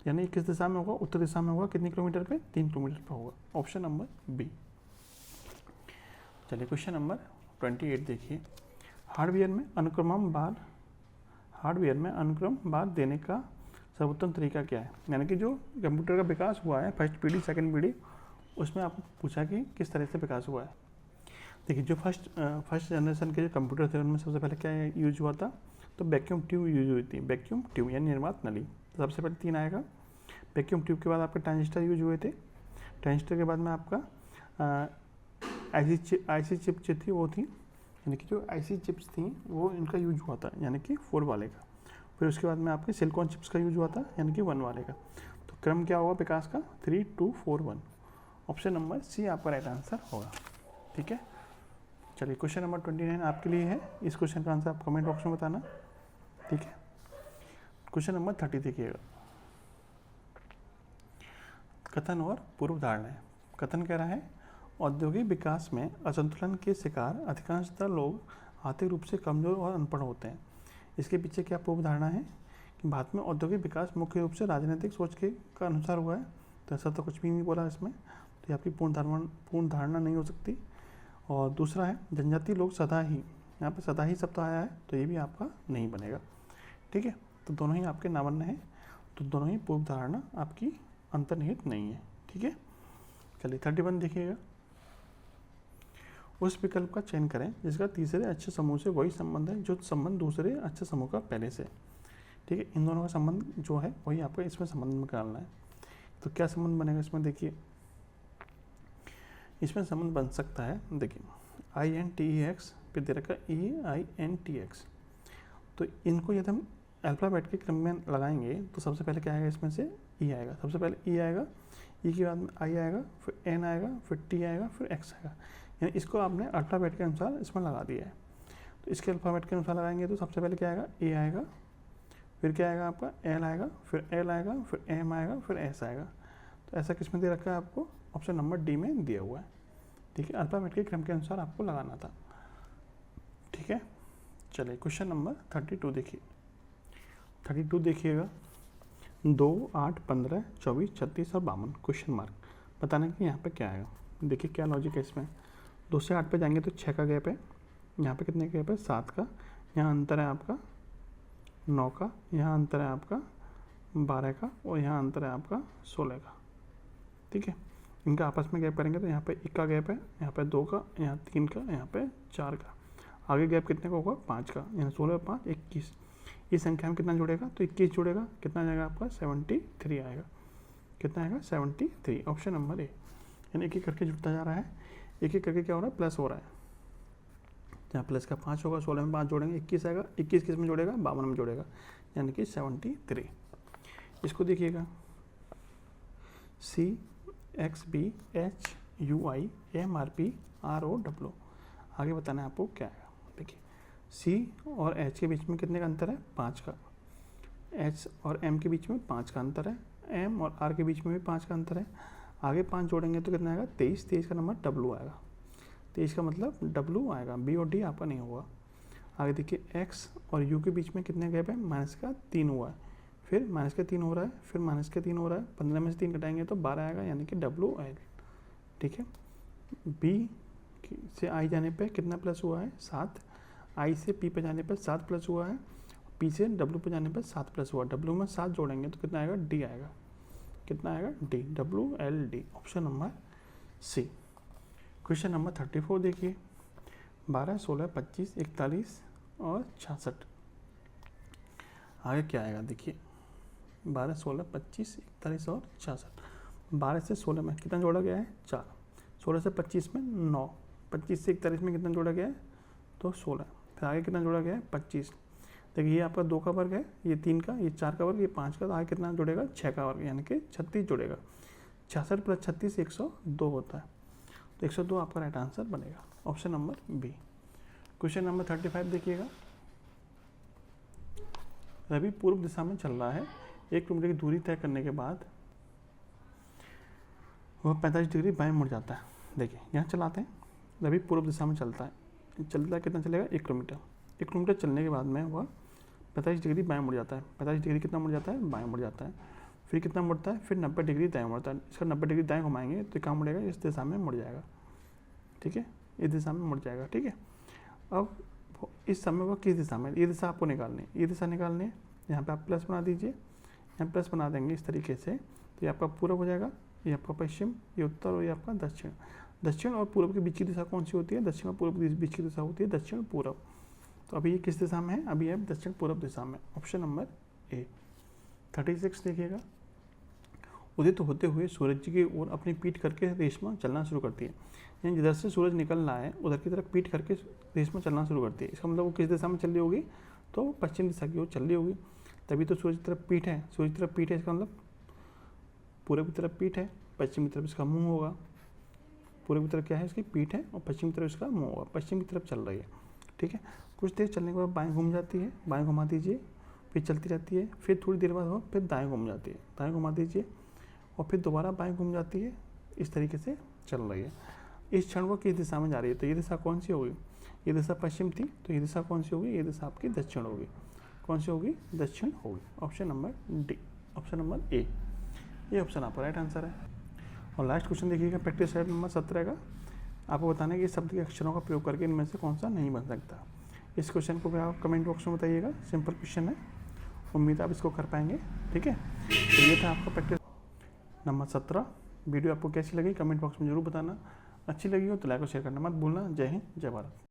यानी किस दिशा में होगा, उत्तर दिशा में होगा, कितने किलोमीटर पे 3 किलोमीटर पर होगा, ऑप्शन नंबर बी। चलिए क्वेश्चन नंबर 28 देखिए। हार्डवेयर में अनुक्रमवाद देने का सर्वोत्तम तरीका क्या है, यानी कि जो कंप्यूटर का विकास हुआ है फर्स्ट पीढ़ी सेकंड पीढ़ी, उसमें आपको पूछा कि किस तरह से विकास हुआ है। देखिए जो फर्स्ट जनरेशन के जो कंप्यूटर थे उनमें सबसे पहले क्या यूज हुआ था, तो वैक्यूम ट्यूब यूज हुई थी, वैक्यूम ट्यूब यानी निर्वात नली, सबसे पहले 3 आएगा। वैक्यूम ट्यूब के बाद आपके ट्रांजिस्टर यूज हुए थे, ट्रांजिस्टर के बाद में आपका आईसी चिप जो थी वो थी, यानी कि जो आईसी चिप्स थी वो इनका यूज हुआ था, यानी कि 4 वाले का। फिर उसके बाद में आपके सिलिकॉन चिप्स का यूज हुआ था, यानी कि 1 वाले का। तो क्रम क्या होगा विकास का, 3, 2, 4, 1, ऑप्शन नंबर सी आपका राइट आंसर होगा, ठीक है। चलिए क्वेश्चन नंबर 29 आपके लिए है, इस क्वेश्चन का आंसर आप कमेंट बॉक्स में बताना, ठीक है। क्वेश्चन नंबर 30 देखिएगा, कथन और पूर्व धारणाएं। कथन कह रहा है औद्योगिक विकास में असंतुलन के शिकार अधिकांशतः लोग आर्थिक रूप से कमजोर और अनपढ़ होते हैं। इसके पीछे क्या पूर्व धारणा है कि भारत में औद्योगिक विकास मुख्य रूप से राजनीतिक सोच का अनुसार हुआ है, तो ऐसा तो कुछ भी नहीं बोला इसमें, तो ये आपकी पूर्ण धारणा नहीं हो सकती। और दूसरा है जनजातीय लोग सदा ही, यहाँ पे सदा ही शब्द आया है, तो ये भी आपका नहीं बनेगा, ठीक है। तो दोनों ही आपके ना बनने हैं, तो दोनों ही पूर्व धारणा आपकी अंतर्निहित नहीं है, ठीक है। चलिए 31 देखिएगा, उस विकल्प का चयन करें जिसका तीसरे अच्छे समूह से वही संबंध है जो संबंध दूसरे अच्छे समूह का पहले से, ठीक है। इन दोनों का संबंध जो है वही आपको इसमें संबंध में करना है। तो क्या संबंध बनेगा इसमें, देखिए इसमें संबंध बन सकता है, देखिए INTEX फिर दे रखा EINTX। तो इनको यदि हम अल्फ़ाबेट के क्रम में लगाएंगे तो सबसे पहले क्या आएगा, इसमें से E आएगा, सबसे पहले E आएगा, E के बाद में I आएगा, फिर N आएगा, फिर T आएगा, फिर X आएगा। यानी इसको आपने अल्फ़ाबेट के अनुसार इसमें लगा दिया है। तो इसके अल्फ़ाबेट के अनुसार लगाएंगे तो सबसे पहले क्या आएगा, A आएगा, फिर क्या आएगा आपका L आएगा, फिर L आएगा, फिर M आएगा, फिर S आएगा। तो ऐसा किस में दे रखा है आपको, ऑप्शन नंबर डी में दिया हुआ है। ठीक है, अल्फ़ाबेट के क्रम के अनुसार आपको लगाना था। ठीक है, चलिए क्वेश्चन नंबर 32 देखिए। 32 देखिएगा, 2, 8, 15, 24, 36 और 52 क्वेश्चन मार्क बताना कि यहाँ पे क्या आएगा। देखिए क्या लॉजिक है इसमें, 2 से 8 पे जाएंगे तो 6 का गैप है, यहाँ पे कितने गैप है, 7 का, यहाँ अंतर है आपका 9 का, यहाँ अंतर है आपका 12 का, और यहाँ अंतर है आपका 16 का। ठीक है, इनका आपस में गैप करेंगे तो यहाँ पे 1 का गैप है, यहाँ पे 2 का, यहाँ 3 का, यहाँ पे 4 का। आगे गैप कितने का होगा, 5 का, यहाँ 16, 5, 21। इस संख्या में कितना जुड़ेगा, तो 21 जुड़ेगा, कितना जाएगा आपका 73 आएगा। कितना आएगा 73, ऑप्शन नंबर ए। यानी एक एक करके जुड़ता जा रहा है, एक एक करके क्या हो रहा है, प्लस हो रहा है। जहाँ प्लस का 5 होगा, 16 में 5 जोड़ेंगे 21 आएगा, 21 किस में जोड़ेगा, 52 में जोड़ेगा, यानी कि 73। इसको देखिएगा, CXBHUIMRPROW, आगे बताना है आपको क्या आएगा। देखिए C और H के बीच में कितने का अंतर है, 5 का, H और M के बीच में 5 का अंतर है, M और R के बीच में भी 5 का अंतर है। आगे 5 जोड़ेंगे तो कितना आएगा, 23, 23 का नंबर W आएगा, 23 का मतलब W आएगा, B और D आपका नहीं होगा। आगे देखिए X और U के बीच में कितने गैप है, माइनस का 3 हुआ है, फिर माइनस का 3 हो रहा है, फिर माइनस का 3 हो रहा है, 15 में से 3 घटाएंगे तो 12 आएगा, यानी कि WL। ठीक है, B से I जाने पे कितना प्लस हुआ है, 7, I से P पे जाने पे 7 प्लस हुआ है, P से W पे जाने पे 7 प्लस हुआ, W में 7 जोड़ेंगे तो कितना आएगा, D आएगा, कितना आएगा, D, WLD, option number C। Question number 34 देखिए, 12, 16, 25, 41 और 66। आगे क्या आएगा, देखिए 12, 16, 25, 41 और 66। 12 से 16 में कितना जोड़ा गया है, 4, 16 से 25 में 9, 25 से 41 में कितना जोड़ा गया है, तो 16, फिर आगे कितना जोड़ा गया है, 25। देखिए ये आपका 2 का वर्ग है, ये 3 का, ये 4 का वर्ग, ये 5 का, तो आगे कितना जुड़ेगा, 6 का वर्ग, यानी कि 36 जुड़ेगा। 66 प्लस 36 102 होता है, तो 102 आपका राइट आंसर बनेगा, option number B. Question number 35 देखिएगा, रवि पूर्व दिशा में चल रहा है, 1 किलोमीटर की दूरी तय करने के बाद वह 45 डिग्री बाएं मुड़ जाता है। देखिए यहाँ चलाते हैं, रवि पूर्व दिशा में चलता है, कितना चलेगा, 1 किलोमीटर। 1 किलोमीटर चलने के बाद में वह 45 डिग्री बाएं मुड़ जाता है। 45 डिग्री कितना मुड़ जाता है, बाएं मुड़ जाता है। फिर कितना मुड़ता है, फिर 90 डिग्री दाएं मुड़ता है। इसका 90 डिग्री दाएं घुमाएंगे तो कहाँ मुड़ेगा, इस दिशा में मुड़ जाएगा। ठीक है, इस दिशा में मुड़ जाएगा। ठीक है, अब इस समय वह किस दिशा में, ये दिशा आपको निकालनी है, ये दिशा निकालनी है। यहाँ पे आप प्लस बना दीजिए, यहाँ प्लस बना देंगे इस तरीके से, तो ये आपका पूर्व हो जाएगा, ये आपका पश्चिम, ये उत्तर और ये आपका दक्षिण। दक्षिण और पूर्व के बीच की दिशा कौन सी होती है, दक्षिण और पूर्व के बीच की दिशा होती है दक्षिण पूर्व। तो अभी ये किस दिशा में है, अभी है दक्षिण पूर्व दिशा में, ऑप्शन नंबर ए। 36 देखिएगा, उदित होते हुए सूरज की ओर अपनी पीठ करके रेशमा चलना शुरू करती है। यानी जिधर से सूरज निकल रहा है उधर की तरफ पीठ करके रेशमा चलना शुरू करती है। इसका मतलब वो किस दिशा में चल रही होगी, तो पश्चिम दिशा की ओर चल रही होगी, तभी तो सूरज की तरफ पीठ है। सूरज की तरफ पीठ है, इसका मतलब पूर्व की तरफ पीठ है, पश्चिम की तरफ इसका मुँह होगा। पूर्व की तरफ क्या है, इसकी पीठ है, और पश्चिम की तरफ इसका मुँह होगा, पश्चिम की तरफ चल रही है। ठीक है, कुछ देर चलने के बाद बाएं घूम जाती है, बाएं घुमा दीजिए, फिर चलती रहती है, फिर थोड़ी देर बाद वो फिर दाएं घूम जाती है, दाएं घुमा दीजिए, और फिर दोबारा बाएं घूम जाती है। इस तरीके से चल रही है। इस क्षण वो किस दिशा में जा रही है, तो ये दिशा कौन सी होगी, ये दिशा पश्चिम थी, तो ये दिशा कौन सी होगी, ये दिशा आपकी दक्षिण होगी। कौन सी होगी, दक्षिण होगी, option number D, option number A, ये ऑप्शन आपका राइट आंसर है। और लास्ट क्वेश्चन देखिएगा, प्रैक्टिस सेट नंबर 17 का। आपको बताना है कि शब्द के अक्षरों का प्रयोग करके इनमें से कौन सा नहीं बन सकता। इस क्वेश्चन को भी आप कमेंट बॉक्स में बताइएगा, सिंपल क्वेश्चन है, उम्मीद आप इसको कर पाएंगे। ठीक है, तो ये था आपका प्रैक्टिस नंबर 17। वीडियो आपको कैसी लगी कमेंट बॉक्स में जरूर बताना। अच्छी लगी हो तो लाइक और शेयर करना मत भूलना। जय हिंद, जय भारत।